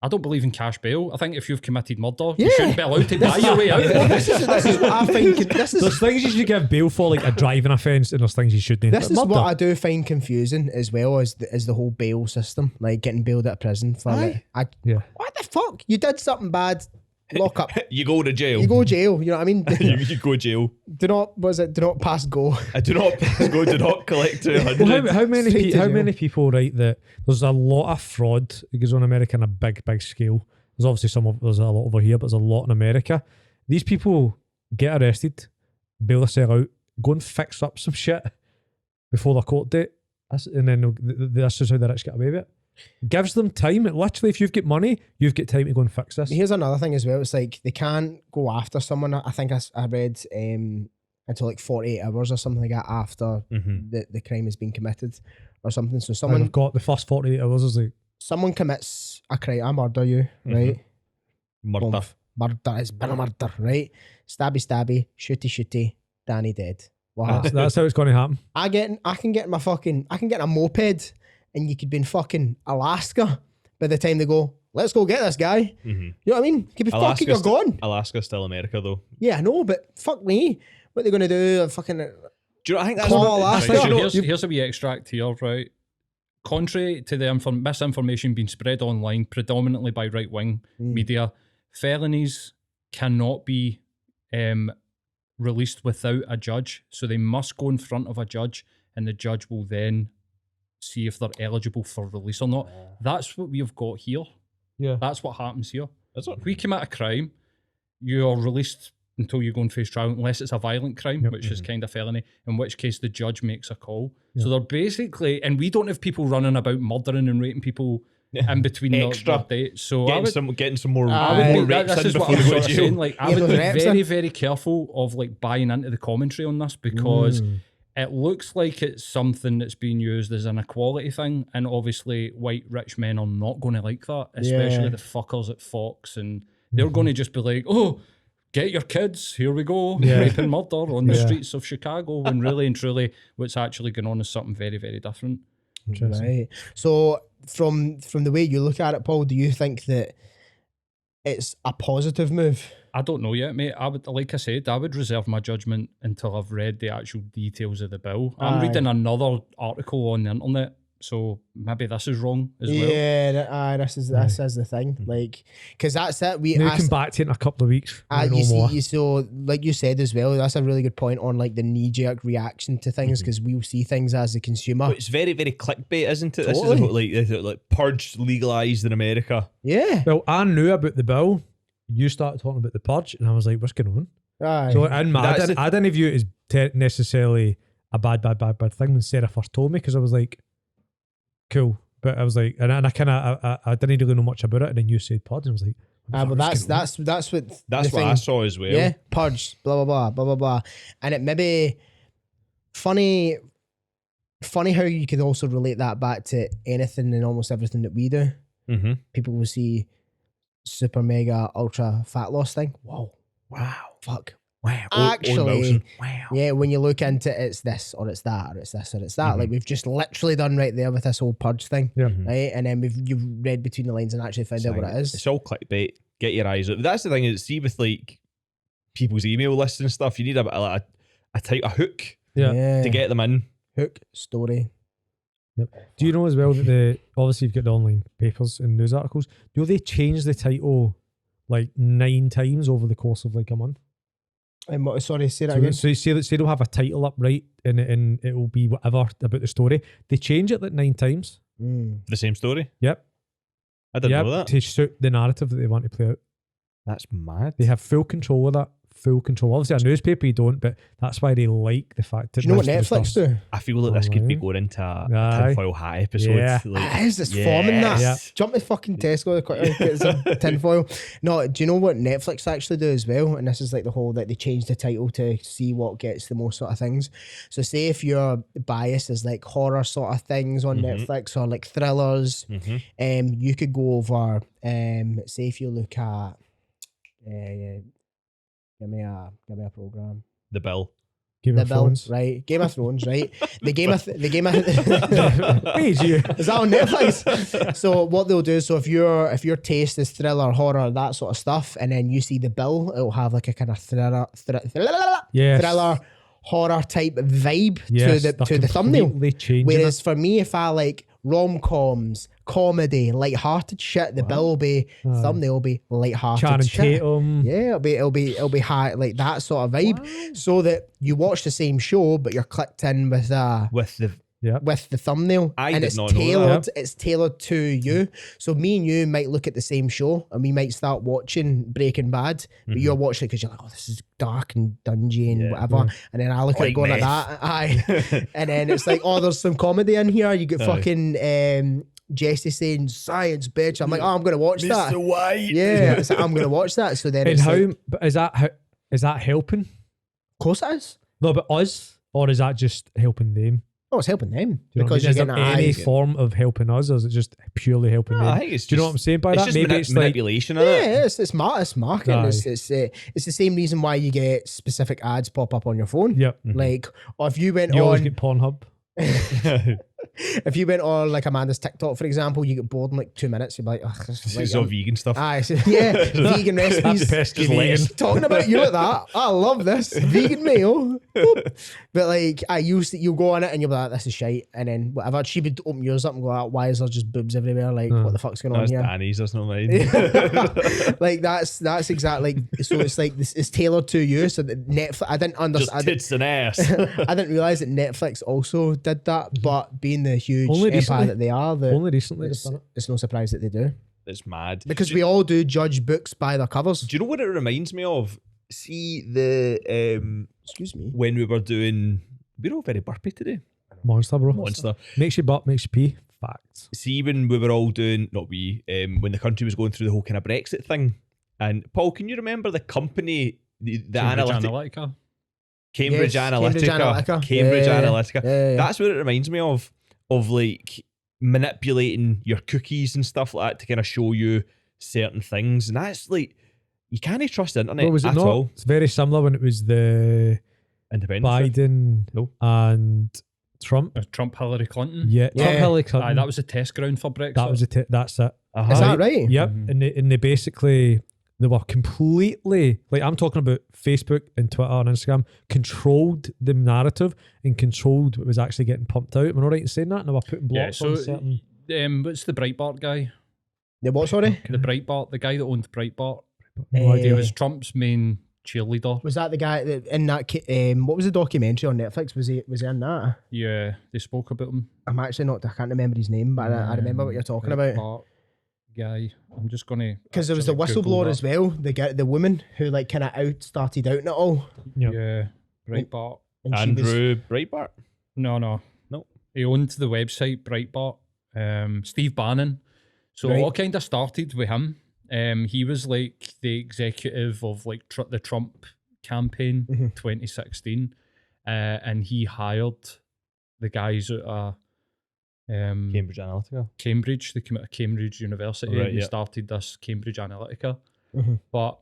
I don't believe in cash bail. I think if you've committed murder, Yeah. you shouldn't be allowed to buy your way out. This is what I think. This is There's things you should give bail for, like a driving offence, and there's things you shouldn't. This Like is murder. what I do find confusing as well as the whole bail system, like getting bailed out of prison for like, Yeah. what the fuck? You did something bad, lock up. You go to jail. You go jail, you know what I mean? you go jail. do not pass go. I do not collect 200. Well, how many Straight to how jail. many people, right? That there's a lot of fraud that goes on in America on a big scale. There's obviously there's a lot over here, but there's a lot in America. These people get arrested, bail themselves out, go and fix up some shit before their court date, and then this is how the rich get away with it. Gives them time. Literally, if you've got money, you've got time to go and fix this. Here's another thing as well. It's like they can't go after someone. I think I read until like 48 hours or something like that after the crime has been committed or something. So And I've got the first 48 hours is like, someone commits a crime, I murder you, right? Murder. Boom. Murder, it's been a murder, right? Stabby, shooty, Danny dead. Wow. that's how it's going to happen. I can get a moped and you could be in fucking Alaska by the time they go, let's go get this guy. You know what I mean? Could be fucking, you're gone. Alaska's still America though. Yeah, I know, but fuck me. What are they going to do? Fucking. Do you know, I think that's Call what, Alaska. right, do you know- Here's a wee extract here, right? Contrary to the misinformation being spread online predominantly by right-wing media, felonies cannot be released without a judge. So they must go in front of a judge and the judge will then see if they're eligible for release or not. That's what we've got here. Yeah. That's what happens here. That's what- If we commit a crime, you are released until you go and face trial, unless it's a violent crime, which is kind of felony, in which case the judge makes a call. So they're basically, and we don't have people running about murdering and raping people in between Extra. their dates. So I would, getting some more, I more would reps this in is what before I'm they go sort to of jail. saying. Like, I Yeah, would those be reps very, in. very careful of like buying into the commentary on this because it looks like it's something that's being used as an equality thing, and obviously white rich men are not going to like that, especially Yeah. the fuckers at Fox, and they're going to just be like, "Oh, get your kids, here we go, rape and murder on the streets of Chicago," when really and truly what's actually going on is something very, very different. Right. So from the way you look at it, Paul, do you think that it's a positive move? I don't know yet, mate. Like I said, I would reserve my judgment until I've read the actual details of the bill. I'm Aye. reading another article on the internet, so maybe this is wrong as well. Yeah, this is the thing. Like, because that's it. Maybe come back to it in a couple of weeks. you see, so like you said as well, that's a really good point on like the knee-jerk reaction to things because we'll see things as a consumer. But it's very, very clickbait, isn't it? Totally. This is like Purge legalized in America. Yeah. Well, I knew about the bill. You started talking about the Purge, and I was like, what's going on? Aye. So in my, That's I didn't view it as necessarily a bad thing when Sarah first told me, because I was like, cool. But I was like, and I kind of, I didn't really know much about it, and then you said Purge, and I was like, But that's what That's the what thing, I saw as well. Yeah, Purge, blah blah blah, and it may be funny how you could also relate that back to anything and almost everything that we do. Mm-hmm. People will see super mega ultra fat loss thing. Whoa, wow, fuck, wow. Actually, wow. yeah, when you look into it, it's this or it's that or it's this or it's that. Like we've just literally done right there with this whole Purge thing, Yeah. right? And then you've read between the lines and actually found out what it is. It's all clickbait. Get your eyes out. That's the thing is, see with like people's email lists and stuff, you need a type a hook Yeah. to get them in. Hook story. Do you know as well that obviously you've got the online papers and news articles? Do they change the title like 9 times over the course of like a month. Sorry, say that So, again. so say they'll have a title up, right, and it will be whatever about the story. They change it like 9 times. The same story. Yep. I didn't know that. To suit the narrative that they want to play out. That's mad. They have full control of that. Full control. Obviously, a newspaper you don't, but that's why they like the fact that. Do you know what most of the Netflix stuff- do? I feel like this could be Online. going into a Aye. tinfoil hat episode. Yeah. Like, It is, it's forming that. Yeah. Jump to fucking Tesco, quickly, get some tinfoil. No, do you know what Netflix actually do as well? And this is like the whole that they change the title to see what gets the most sort of things. So say if your bias is like horror sort of things on Netflix or like thrillers, you could go over, say if you look at, give me a program. The Bill. Game The of Bill, Thrones. right? Game of Thrones, right? The Game of Wait, you. Is that on Netflix? So what they'll do is, so if your taste is thriller, horror, that sort of stuff, and then you see The Bill, it'll have like a kind of Yes. thriller horror type vibe Yes, to they're the thumbnail. completely changing Whereas it. for me, if I like rom-coms, comedy, light-hearted shit, The Bill will be thumbnail will be light-hearted Channing shit. Tatum. Yeah, it'll be high, like that sort of vibe, so that you watch the same show, but you're clicked in with With the the thumbnail, I and did it's not know that. tailored. It's tailored to you. So me and you might look at the same show, and we might start watching Breaking Bad, but you're watching it because you're like, oh, this is dark and dungy and whatever. And then I look at Like it going meth. like that, aye. And then it's like, oh, there's some comedy in here. You get fucking Jesse saying science, bitch. I'm like, oh, I'm gonna watch that. Mr. White. Yeah, it's like, I'm gonna watch that. So then And it's how? like, of But is that helping? course it is. No, but us, or is that just helping them? Oh, it's helping them Do you know what I because mean? Is you're there getting any eyes. form of helping us, or is it just purely helping No, them? I think it's Do you know just- what I'm saying by It's that? just Maybe it's like manipulation, isn't it? Yeah, it's marketing. Aye. It's the same reason why you get specific ads pop up on your phone. Yep. Like, or if you went You always on, get Pornhub. if you went on like Amanda's TikTok, for example, you get bored in like 2 minutes. You're like, oh, this is It's like, all vegan stuff. aye, so, yeah, vegan recipes. Pesky Just vegan. lettuce. Talking about you like that, I love this vegan meal. Boop. But like, you go on it and you'll be like, this is shite, and then whatever. She would open yours up and go, why is there just boobs everywhere? Like, what the fuck's going on That's here? Danny's, that's not mine. Like that's exactly. So it's like this is tailored to you. So that Netflix, I didn't Just understand. tits and ass. I didn't realize that Netflix also did that, but being the huge Only empire recently. that they are, Only recently. it's, it's no surprise that they do, It's mad. because we all do judge books by their covers. Do you know what it reminds me of? See the Excuse me. when we were doing, we're all very burpy today. Monster, bro. Monster. Makes you butt, makes you pee. Facts. See, when we were all doing, not we, when the country was going through the whole kind of Brexit thing. And Paul, can you remember the company, the Cambridge analytic, Analytica. Cambridge Yes, Analytica, Cambridge Yeah, Analytica. yeah. That's what it reminds me of like manipulating your cookies and stuff like that to kind of show you certain things. And that's like, you can't trust the internet What was it at not? all. It's very similar when it was the Independence. Biden No. and Trump. Trump, Hillary Clinton. Yeah, Trump, Yeah. Hillary Clinton. Aye, that was a test ground for Brexit. That was that's it. Uh-huh. Is that right? Yep. And they basically they were completely, like, I'm talking about Facebook and Twitter and Instagram, controlled the narrative and controlled what was actually getting pumped out. Am I not right in saying that? And they were putting Yeah, blocks so on certain. what's the Breitbart guy? The what? Sorry, The Breitbart, the guy that owned Breitbart. No idea. He was Trump's main cheerleader. was that the guy that in that? What was the documentary on Netflix? Was he in that? Yeah, they spoke about him. I'm actually not. I can't remember his name, but I remember what you're talking about. Breitbart guy. I'm just gonna Because there was the actually Google whistleblower that. as well. The woman who like kind of started out in it all. Yeah. Yeah, Breitbart. And she was, Andrew Breitbart. No. He owned the website Breitbart. Steve Bannon. So Right. all kind of started with him. He was like the executive of like the Trump campaign, 2016, and he hired the guys at Cambridge Analytica. Cambridge. They came out of Cambridge University Right, and they yeah. started this Cambridge Analytica. Mhm. But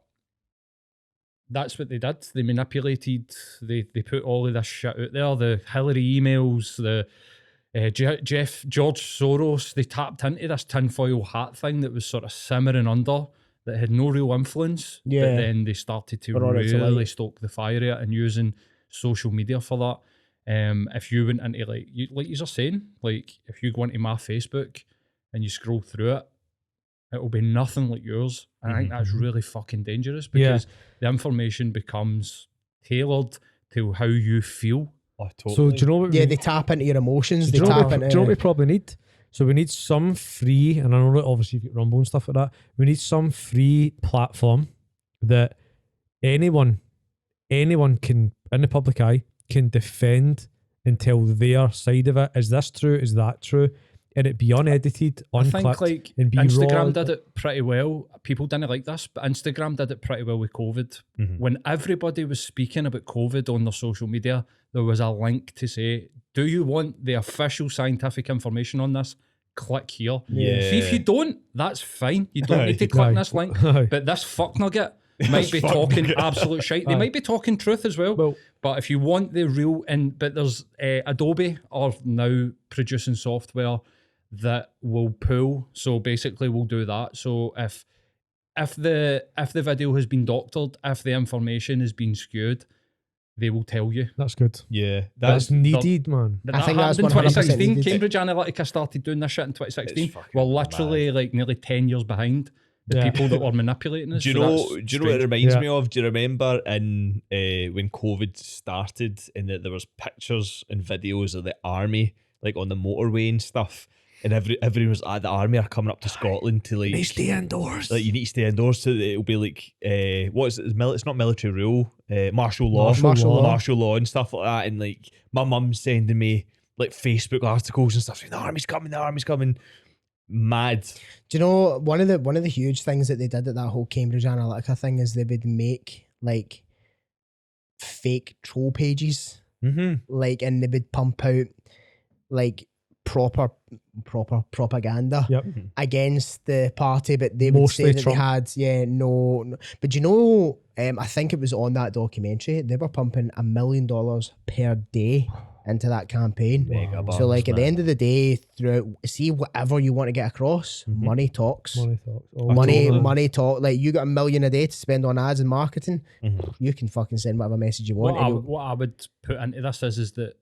that's what they did. They manipulated. They put all of this shit out there. The Hillary emails. The George Soros. They tapped into this tinfoil hat thing that was sort of simmering under, that had no real influence. Yeah. But then they started to Brought it to really light. stoke the fire at it and using social media for that. If you went into like you're saying, like if you go into my Facebook and you scroll through it, it will be nothing like yours. And I think that's really fucking dangerous Yeah. because the information becomes tailored to how you feel. Oh, totally. So do you know what? Yeah, they tap into your emotions. do They you know tap what into. do you know what we probably need? So we need some free, and I know that obviously you've got Rumble and stuff like that. We need some free platform that anyone can, in the public eye, can defend and tell their side of it. Is this true? Is that true? And it be unedited, I think unclipped, like and be Instagram raw. did it pretty well. People didn't like this, but Instagram did it pretty well with COVID. When everybody was speaking about COVID on their social media, there was a link to say, do you want the official scientific information on this? Click here. Yeah. See, if you don't, that's fine. You don't need to click Aye. this link. Aye. But this fuck nugget might be talking absolute shite. They might be talking truth as well. Well- But if you want the real, but there's Adobe are now producing software that will pull. So basically, we'll do that. So if the video has been doctored, if the information has been skewed, they will tell you. That's good. Yeah, That's needed, man. But I that think that's happened in 100% 2016. needed. Cambridge Analytica started doing this shit in 2016. It's fucking We're literally like nearly 10 years behind the Yeah. people that were manipulating us. Do you so know? that's Do you know what it strange. reminds Yeah. me of? Do you remember in when COVID started and that there was pictures and videos of the army like on the motorway and stuff, and everyone was the army are coming up to Scotland to like stay indoors. like you need to stay indoors. So it'll be like what is it? It's not military rule, martial law, Martial law. and stuff like that. And like my mum's sending me like Facebook articles and stuff saying the army's coming. Mad. Do you know one of the huge things that they did at that whole Cambridge Analytica thing is they would make like fake troll pages, like, and they would pump out like proper propaganda Yep. against the party, but they would Mostly say that Trump. they had no. But you know, I think it was on that documentary. They were pumping $1 million per day into that campaign. Mega bucks, So like at the man. end of the day, throughout, see whatever you want to get across, money talks. Money talks. Oh, Money, totally. money talk. Like you got $1 million a day to spend on ads and marketing. You can fucking send whatever message you want. What I would put into this is that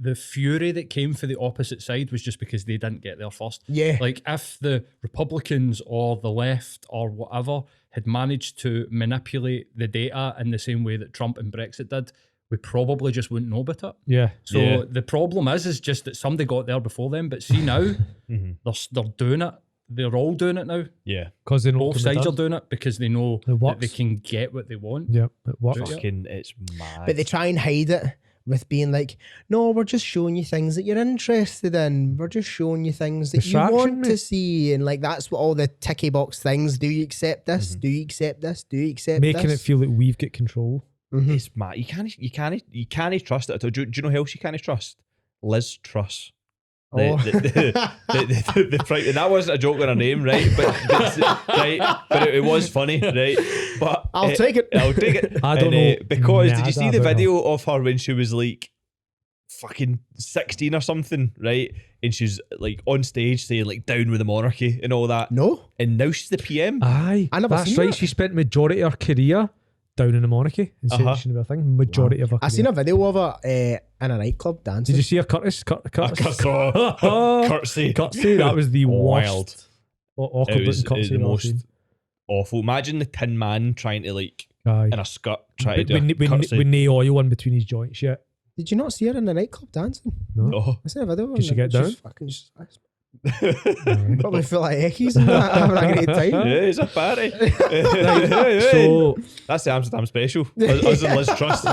the fury that came for the opposite side was just because they didn't get there first. Yeah. Like if the Republicans or the left or whatever had managed to manipulate the data in the same way that Trump and Brexit did, we probably just wouldn't know about it. Yeah. So Yeah. the problem is just that somebody got there before them. But see now, they're doing it. They're all doing it now. Yeah. Because they know Both it can be sides are done. doing it because they know It that works. they can get what they want. Yeah, it works. Fucking, it's mad. But they try and hide it with being like, no, we're just showing you things that you're interested in. We're just showing you things that you Distraction, want to mate. see. And like, that's what all the ticky box things. Do you accept this? Do you accept this? Do you accept Making this? it feel like we've got control. It's mad. You can't trust it at all. Do you know who else you can't trust? Liz Truss. Oh. The fright, and that wasn't a joke on her name, right? But it was funny, right? But I'll take it. I'll take it. I don't And, know because did you nada see the about her. video of her when she was like fucking 16 or something, right? And she's like on stage saying like down with the monarchy and all that. No. And now she's the PM. Aye, I never that's seen right. that. She spent majority of her career down in the monarchy and said Uh-huh. it shouldn't be a thing. Majority of her I career. seen a video of her in a nightclub dancing. Did you see her Curtis? Curtis? Curtsy. Curtsy. That was the Wild. worst. Awkward It was looking curtsy the I've ever most seen. awful. Imagine the Tin Man trying to like Aye. in a skirt try to With, do a curtsy. with no oil in between his joints yet. Did you not see her in a nightclub dancing? Oh. I seen a video of her. Did she get She's down? fucking probably full of eckies and that, having a great time. Yeah, it's a party. So That's the Amsterdam special. Us and Liz Truss.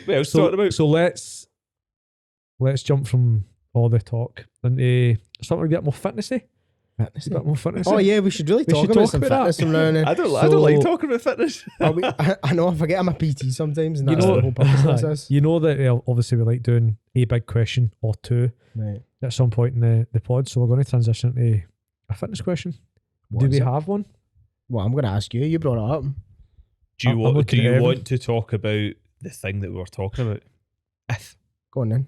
What else talking about? so let's jump from all the talk into something a bit more fitnessy. A bit more fitnessy. Oh yeah, we should really We talk should about talk some about fitness that. from now on. I don't like So- talking about fitness. I know, I forget I'm a PT sometimes, and You that's know, the whole purpose of this. you know that obviously we like doing a big question or two Right. at some point in the pod. So we're going to transition to a fitness question. Do we have one? Well, I'm going to ask you. You brought it up. Do you I'm want? Do looking at you Evan. want to talk about the thing that we were talking about? Go on then.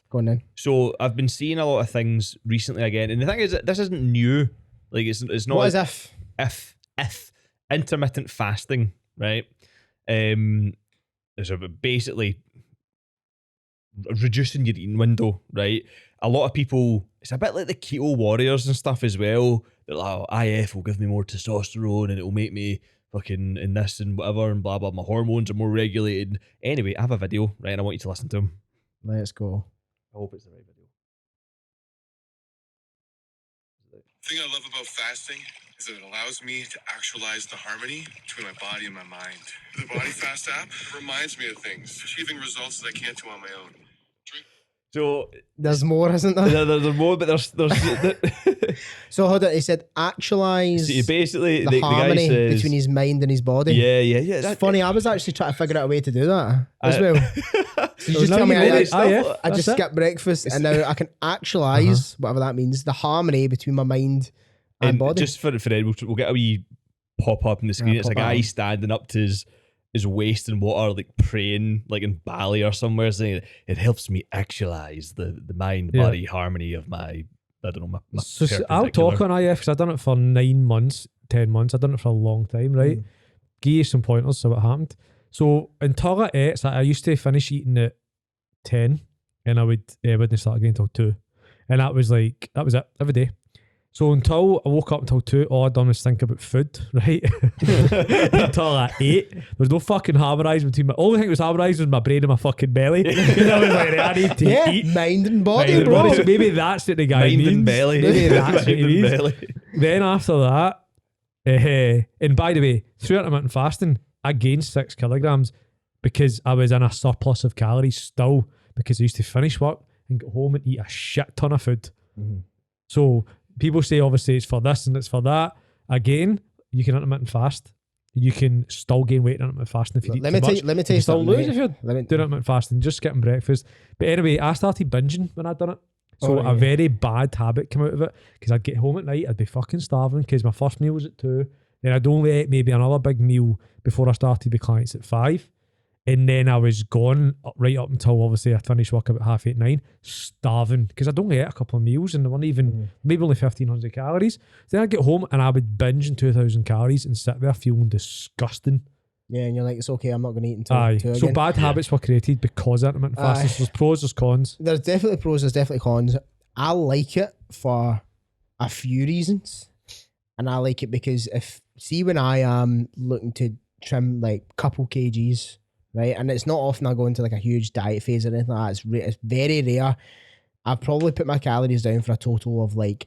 Go on then. So I've been seeing a lot of things recently again, and the thing is that this isn't new. Like it's not. What is if? if intermittent fasting, right? There's basically reducing your eating window, right? A lot of people it's a bit like the keto warriors and stuff as well. They're like, oh, IF will give me more testosterone and it'll make me fucking in this and whatever and blah blah. My hormones are more regulated. Anyway, I have a video, right, and I want you to listen to him. Let's go. I hope it's the right video. The thing I love about fasting is that it allows me to actualize the harmony between my body and my mind. The Body Fast app reminds me of things, achieving results that I can't do on my own. So There's more, isn't there? there's more, but there's So hold on, he said actualize so basically the the guy harmony says, between his mind and his body. yeah. It's funny, I was actually trying to figure out a way to do that as I- well. You just now tell me you know I it's IF, just that's it. skipped breakfast and now I can actualize whatever that means, the harmony between my mind and body. Just for Ed, we'll get a wee pop up on the screen. Yeah, It's a pop guy up. standing up to his waist in water, like praying, like in Bali or somewhere, saying it helps me actualize the mind Yeah. body harmony of my, I don't know, my So I'll talk on IF because I've done it for 9 months, 10 months. I've done it for a long time, right? Give you some pointers. So what happened? So until I ate, so I used to finish eating at 10 and I wouldn't start again until 2. And that was it every day. So until I woke up until 2, all I'd done was think about food, right? Until I ate. There was no fucking harmonising between my... Only thing that was harmonised was my brain and my fucking belly. Because I was like, I need to eat. Mind and body, Mind and bro. body. So maybe that's what the guy mind means. and belly. Maybe that's what Mind he and means. belly. Then after that, and by the way, through intermittent fasting, I gained 6 kilograms because I was in a surplus of calories still because I used to finish work and get home and eat a shit ton of food. So people say obviously it's for this and it's for that. Again, you can intermittent fast. You can still gain weight in intermittent fasting if you eat too much. Let me You tell you can still something. lose if you're doing intermittent fasting, just skipping breakfast. But anyway, I started binging when I'd done it. So Oh, yeah. a very bad habit came out of it because I'd get home at night, I'd be fucking starving because my first meal was at 2. Then I'd only eat maybe another big meal before I started with clients at 5. And then I was gone right up until obviously I finished work about 8:30, 9, starving because I'd only ate a couple of meals and they weren't even, maybe only 1,500 calories. Then I'd get home and I would binge in 2,000 calories and sit there feeling disgusting. Yeah, and you're like, it's okay, I'm not going to eat until Aye. 2 So again. bad habits were created because of intermittent fasting. So there's pros, there's cons. There's definitely pros, there's definitely cons. I like it for a few reasons. And I like it because when I am looking to trim like couple kgs, right? And it's not often I go into like a huge diet phase or anything like that. It's very rare. I've probably put my calories down for a total of like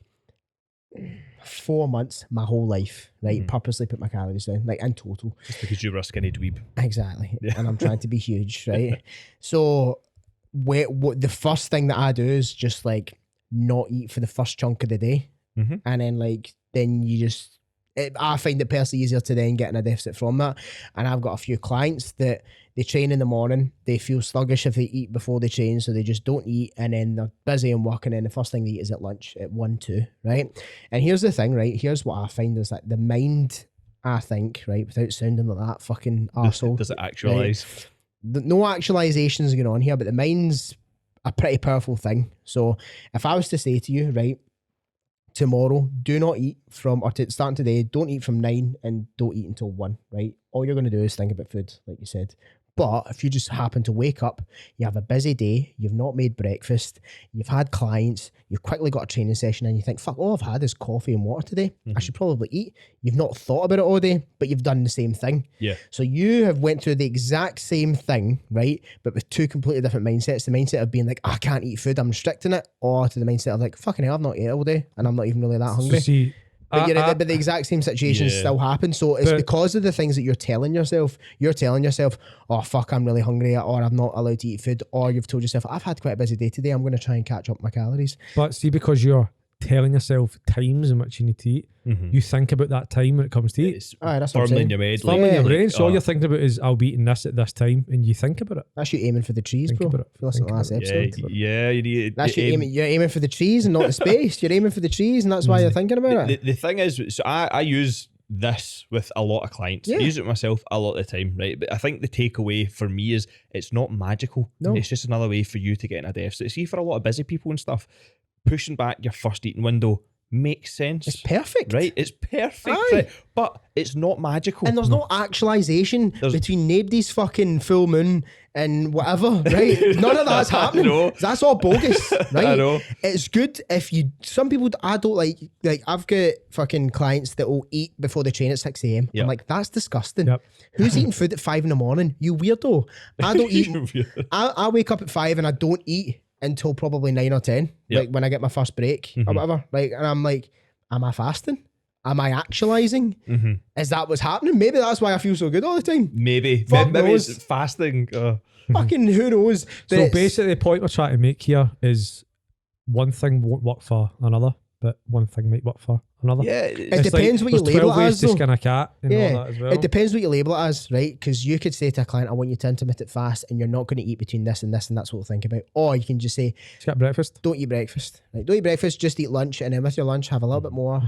4 months, my whole life, right? Purposely put my calories down, like in total. Just because you were a skinny dweeb. Exactly. Yeah. And I'm trying to be huge, right? So what the first thing that I do is just like not eat for the first chunk of the day. Mhm. And then you just, I find it personally easier to then get in a deficit from that. And I've got a few clients that they train in the morning, they feel sluggish if they eat before they train, so they just don't eat, and then they're busy and working, and the first thing they eat is at lunch at 1, 2, right? And here's the thing, right? Here's what I find is that the mind, I think, right, without sounding like that fucking arsehole. Does it actualize? No actualizations going on here, but the mind's a pretty powerful thing. So if I was to say to you, right, tomorrow, do not eat starting today, don't eat from 9 and don't eat until 1, right? All you're going to do is think about food, like you said. But if you just happen to wake up, you have a busy day, you've not made breakfast, you've had clients, you've quickly got a training session and you think, fuck, all I've had is coffee and water today. I should probably eat. You've not thought about it all day, but you've done the same thing. Yeah. So you have went through the exact same thing, right? But with 2 completely different mindsets. The mindset of being like, I can't eat food, I'm restricting it. Or to the mindset of like, fucking hell, I've not ate all day and I'm not even really that hungry. So see, But but the exact same situations Yeah. still happen. So it's But- because of the things that you're telling yourself. You're telling yourself, oh, fuck, I'm really hungry, or I'm not allowed to eat food. Or you've told yourself, I've had quite a busy day today, I'm going to try and catch up my calories. but see, because you're telling yourself times in which you need to eat, you think about that time when it comes to eat. It's Aye, that's what I'm firmly saying. in your head. It's firmly in your like, brain. So all oh, you're thinking about is, I'll be eating this at this time, and you think about it. That's you aiming for the trees, Think bro. about it. If you listen to the last Think about episode. yeah, you need. That's you aiming. You're aiming for the trees and not the space. You're aiming for the trees, and that's why you're thinking about it. The thing is, so I use this with a lot of clients. Yeah. I use it myself a lot of the time, right? But I think the takeaway for me is it's not magical. No. It's just another way for you to get in a deficit. See, for a lot of busy people and stuff, pushing back your first eating window makes sense. It's perfect. Right? It's perfect. Aye. Right? But it's not magical. And there's no actualization between nobody's fucking full moon and whatever, right? None of that's happening. know. That's all bogus, right? I know. It's good if you. Some people, I don't like I've got fucking clients that will eat before they train at 6 a.m. Yep. I'm like, that's disgusting. Yep. Who's eating food at 5 a.m? You weirdo. I don't eat. I wake up at 5 and I don't eat until probably 9 or 10, Yep. like when I get my first break or whatever. Like, and I'm like, am I fasting? Am I actualizing? Is that what's happening? Maybe that's why I feel so good all the time. Maybe. Fuck Maybe knows. it's fasting. Fucking who knows? But So it's- basically, the point we're trying to make here is one thing won't work for another, but one thing might work for another. Yeah. It It's depends what you there's label 12 it ways as, to though. skin a cat and all yeah, that as well. it depends what you label it as, right? Because you could say to a client, I want you to intermittent fast and you're not going to eat between this and this, and that's what we'll think about. Or you can just say, Skip breakfast. don't eat breakfast. Like, don't eat breakfast, just eat lunch, and then with your lunch, have a little bit more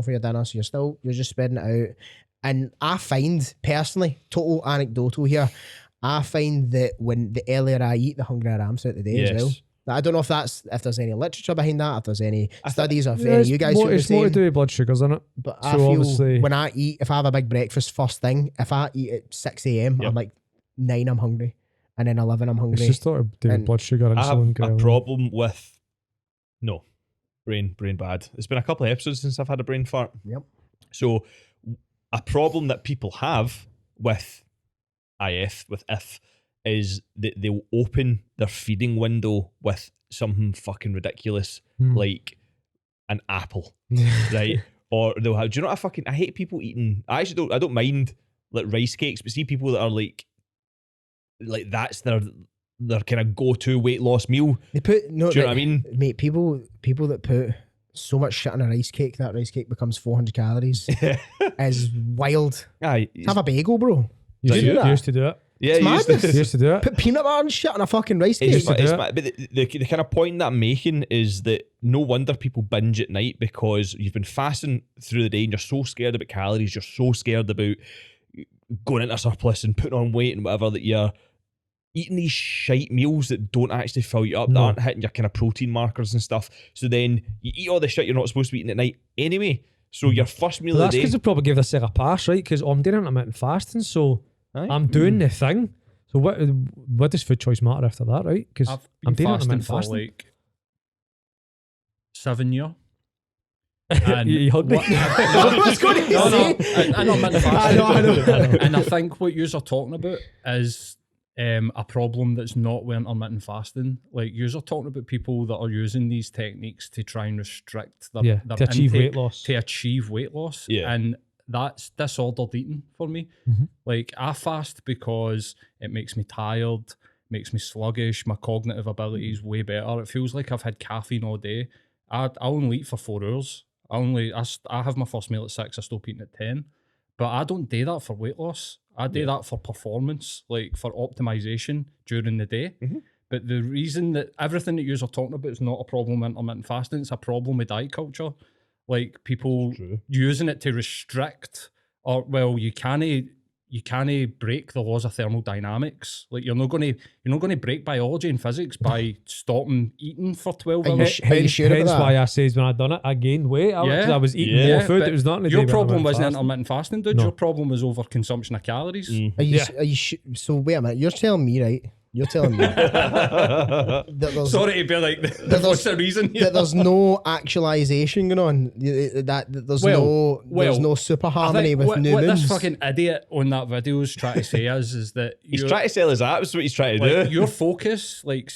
for your dinner. So you're just spreading it out. And I find personally, total anecdotal here, I find that when the earlier I eat, the hungrier I am throughout the day as well. Yes. Like, I don't know if there's any literature behind that, if there's any studies, or if Yeah, any of it's you guys more, feel the it's more to same. do with blood sugars, isn't it? But So I feel obviously- when I eat, if I have a big breakfast first thing, if I eat at 6 a.m, Yep. I'm like 9, I'm hungry, and then 11, I'm It's hungry. just sort of do with And blood sugar, I have insulin, a ghrelin. problem with brain bad. It's been a couple of episodes since I've had a brain fart. Yep. So a problem that people have with if is that they'll open their feeding window with something fucking ridiculous like an apple, right? Or they'll have. Do you know what I hate people eating? I don't mind like rice cakes, but see people that are like that's their kind of go-to weight loss meal. They put no. Do you know what I mean? Mate, people that put so much shit on a rice cake that rice cake becomes 400 calories is wild. Aye, Have a bagel, bro. You Do used, that? you used to do it. yeah, It's you used to- madness. You used to do it. Put peanut butter and shit on a fucking rice cake. It's to do it. but the kind of point that I'm making is that no wonder people binge at night, because you've been fasting through the day and you're so scared about calories, you're so scared about going into surplus and putting on weight and whatever, that you're eating these shite meals that don't actually fill you up, that No. aren't hitting your kind of protein markers and stuff. So then you eat all the shit you're not supposed to be eating at night anyway. So your first meal But of that's the because day. they probably gave this a pass, right? Because I'm doing intermittent fasting, so Aye. I'm doing the thing. So what does food choice matter after that, right? Because I've I'm been doing fasting intermittent for fasting. like 7 years. And You hungry? I was going to No, say. and I'm in I know. And I think what you're talking about is a problem that's not with intermittent fasting. Like, you're talking about people that are using these techniques to try and restrict their, Yeah, their to achieve intake weight loss. To achieve weight loss. Yeah. And that's disordered eating for me. Like, I fast because it makes me tired, makes me sluggish, my cognitive ability is way better. It feels like I've had caffeine all day. I only eat for 4 hours. I have my first meal at 6, I stop eating at 10. But I don't do that for weight loss. I do that for performance, like for optimization during the day. But the reason that everything that you're talking about is not a problem with intermittent fasting, it's a problem with diet culture. Like, people using it to restrict, or you can't break the laws of thermodynamics. Like, you're not going to break biology and physics by stopping eating for 12 Are you hours. sh- Are you sure about Hence that? why I says when I done it, I gained weight. I was eating more food. but It was nothing to do your with problem intermittent wasn't fasting. intermittent fasting, dude. No. Your problem was overconsumption of calories. Are you so wait a minute. You're telling me, right? You're telling me that there's, Sorry to be like, what's the reason here? that there's no actualization going on. That there's no super I harmony think with what Newman's. this fucking idiot on that video is trying to say is that He's trying to sell his apps. That's what he's trying to like, do. your focus, like,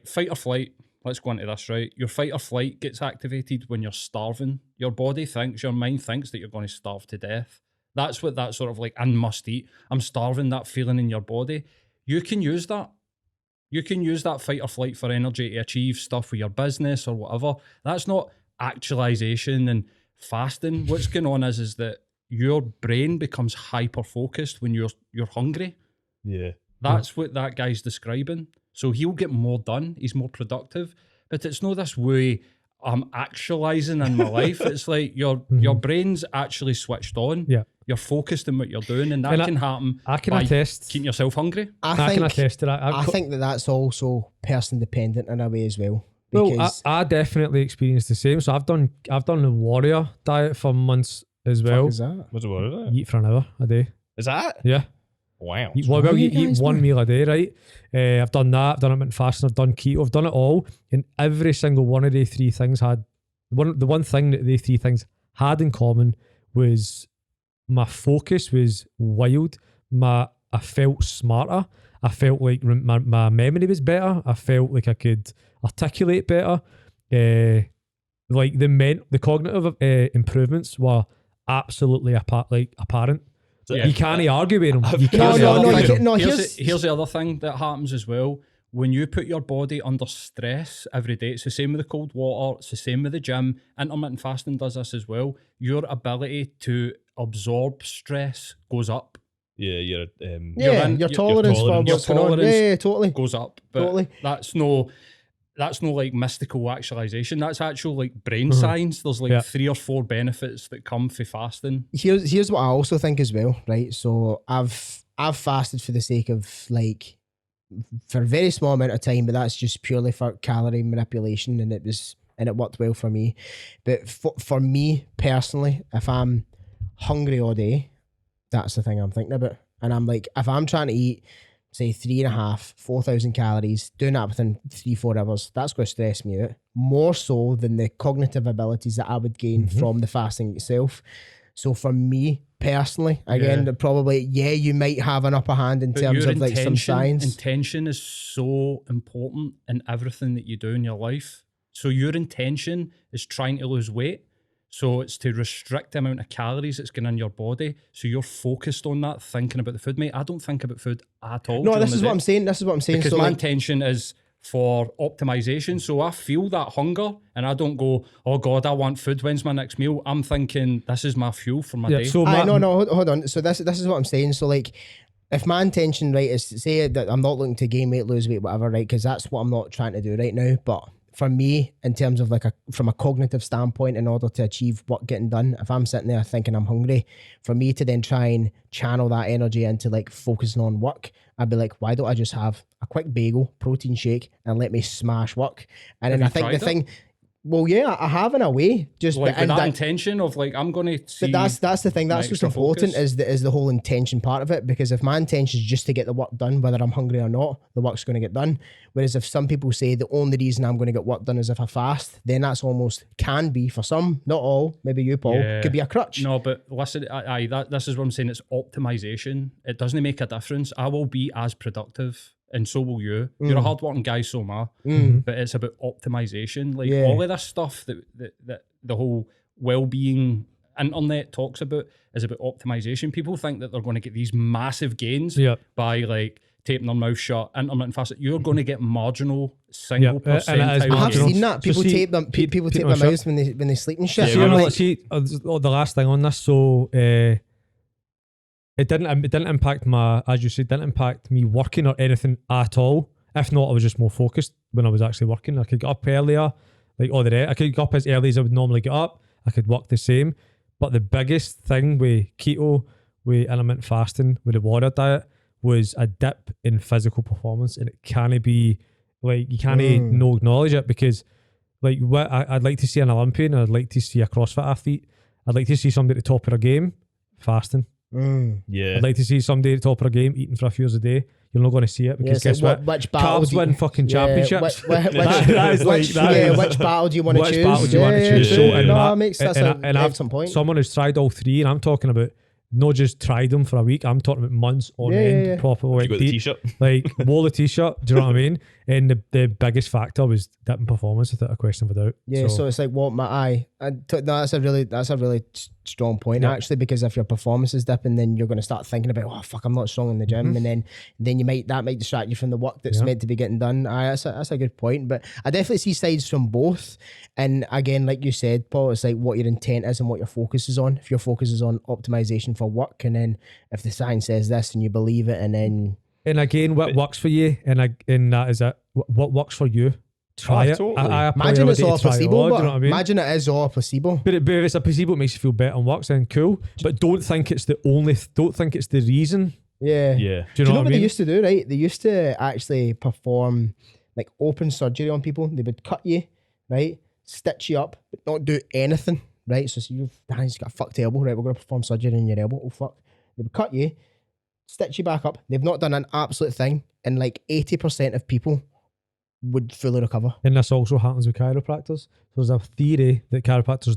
fight or flight. Let's go into this, right? Your fight or flight gets activated when you're starving. Your mind thinks that you're going to starve to death. That's what that sort of like, and must eat. I'm starving, that feeling in your body. You can use that. You can use that fight or flight for energy to achieve stuff with your business or whatever. That's not actualization and fasting. What's going on is that your brain becomes hyper focused when you're hungry. Yeah. That's what that guy's describing. So he'll get more done. He's more productive. But it's not this way I'm actualizing in my life. It's like your brain's actually switched on. Yeah. You're focused on what you're doing, and that And can happen I can by attest. keeping yourself hungry. I can attest to that. I think that's also person dependent in a way as well. Well, Because I definitely experienced the same. So I've done the warrior diet for months as fuck well. is that? What's the word? Is it? You eat for an hour a day. Is that? Yeah. Wow. You wrong with you eat guys, one man? meal a day, right? I've done that. I've done intermittent fasting. I've done keto. I've done it all. And every single one of the three things had the one thing that the three things had in common was my focus was wild. I felt smarter. I felt like my memory was better. I felt like I could articulate better. Like the cognitive improvements were absolutely apparent. Yeah. You can't argue with them. You No, can't no, argue no, with them. no. Here's the other thing that happens as well. When you put your body under stress every day, it's the same with the cold water, it's the same with the gym. Intermittent fasting does this as well. Your ability to absorb stress goes up, Yeah, Yeah, in- your your tolerance for tolerance. what's Your going on. tolerance Yeah, totally. goes up. But Totally. that's no like mystical actualization. That's actual like brain science. There's like 3 or 4 benefits that come for fasting. Here's what I also think as well, right? So I've fasted for the sake of like for a very small amount of time, but that's just purely for calorie manipulation, and it worked well for me. But for me personally, if I'm hungry all day, that's the thing I'm thinking about. And I'm like, if I'm trying to eat, say 3,500, 4,000 calories, doing that within 3-4 hours, that's going to stress me out more so than the cognitive abilities that I would gain from the fasting itself. So for me personally, again, probably, you might have an upper hand in But terms your of like some science. Intention is so important in everything that you do in your life. So your intention is trying to lose weight. So it's to restrict the amount of calories that's going in your body. So you're focused on that, thinking about the food, mate. I don't think about food at all. No, during this the is day what I'm saying. This is what I'm saying. because So my like, intention is for optimization. So I feel that hunger and I don't go, oh God, I want food. When's my next meal? I'm thinking this is my fuel for my day. So hold on. So this is what I'm saying. So like, if my intention, right, is to say that I'm not looking to gain weight, lose weight, whatever, right, because that's what I'm not trying to do right now. But for me, in terms of like from a cognitive standpoint, in order to achieve what getting done, if I'm sitting there thinking I'm hungry, for me to then try and channel that energy into like focusing on work, I'd be like, why don't I just have a quick bagel, protein shake, and let me smash work? And then I Have you think the tried thing, well, yeah, I have in a way, just like with and that intention of like, I'm going to see. but that's the thing. That's my what's extra important focus. is the whole intention part of it. Because if my intention is just to get the work done, whether I'm hungry or not, the work's going to get done. Whereas if some people say the only reason I'm going to get work done is if I fast, then that's almost can be for some, not all. Maybe you, Paul, Yeah. could be a crutch. No, but listen, this is what I'm saying. It's optimization. It doesn't make a difference. I will be as productive, and so will you. You're a hardworking guy, so am I. But it's about optimization. Like Yeah. all of this stuff that the whole well-being internet talks about is about optimization. People think that they're going to get these massive gains by like taping their mouth shut, intermittent fasting. You're going to get marginal single and it is percentile I have marginal. gains. seen that. People So see, tape them. People tape their shut. mouths when they sleep and shit. Yeah, So And I'm like, like, the last thing on this, so it didn't impact my, as you said, didn't impact me working or anything at all. If not, I was just more focused when I was actually working. I could get up earlier, like all the rest. I could get up as early as I would normally get up. I could work the same. But the biggest thing with keto, with intermittent fasting, with the warrior diet, was a dip in physical performance, and it can't be like you can't no acknowledge it, because like what I'd like to see an Olympian, I'd like to see a CrossFit athlete, I'd like to see somebody at the top of their game fasting. Yeah. I'd like to see somebody at the top of their game eating for a few hours a day. You're not going to see it because yeah, guess so what? which battle Carbs do you- win fucking Yeah, championships. That is like- that is- which battle do you want to Which choose? battle do you want to Yeah, choose? yeah, So, yeah. and No, that- it makes that's and an I've- excellent point. Someone who's tried all three, and I'm talking about not just tried them for a week. I'm talking about months on end, yeah. proper You like got the deep, t-shirt. like wore the t-shirt. Do you know what I mean? And the biggest factor was dipping performance, without a question of a doubt. Yeah, so it's like what my eye. No, that's a really strong point actually, because if your performance is dipping, then you're going to start thinking about, oh fuck, I'm not strong in the gym, and then you might distract you from the work that's meant to be getting done. That's a good point, but I definitely see sides from both. And again, like you said, Paul, it's like what your intent is and what your focus is on. If your focus is on optimization for work, and then if the science says this and you believe it, and then And again, what works for you, and that is it. What works for you, try it. totally. I applaud imagine everybody it's all to try it placebo, all, do but you know what I mean? imagine it is all placebo. But if it's a placebo, it makes you feel better and works, then cool. But don't think it's the only. Don't think it's the reason. Yeah. Yeah. Do you know what what I they mean? used to do, right? They used to actually perform like open surgery on people. They would cut you, right? Stitch you up, but not do anything, right? So you've got a fucked elbow, right? We're going to perform surgery on your elbow. Oh, fuck. They would cut you, stitch you back up. They've not done an absolute thing. And like 80% of people would fully recover. And this also happens with chiropractors. So there's a theory that chiropractors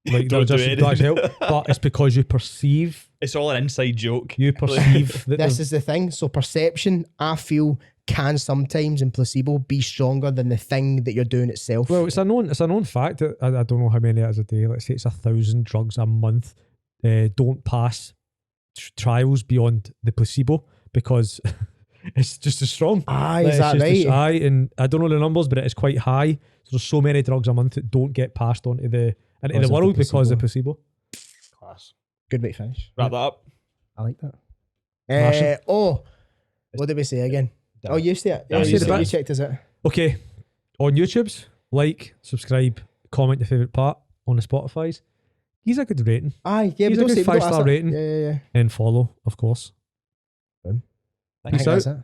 like Don't not do just anything. actually help, but it's because you perceive It's all an inside joke. that This there's- is the thing. So perception, I feel, can sometimes in placebo be stronger than the thing that you're doing itself. well, it's a known fact that I don't know how many it is a day. Let's say it's 1,000 drugs a month don't pass trials beyond the placebo because it's just as strong. Aye, Like, is it's that just as- right? Aye, and I don't know the numbers, but it is quite high. So there's so many drugs a month that don't get passed on to the Because into of the the world because of placebo. placebo. Class. Good way to finish. Wrap that up. I like that. Smashing. What did we say again? Damn. Oh, you say it. Yeah, Yeah, you you, said it. you checked us out. Okay, on YouTube's, like, subscribe, comment your favourite part. On the Spotify's, he's a good rating. Aye, yeah, He's we a don't good say we don't 5-star ask that. rating. Yeah. And follow, of course. I think Peace that's out. it.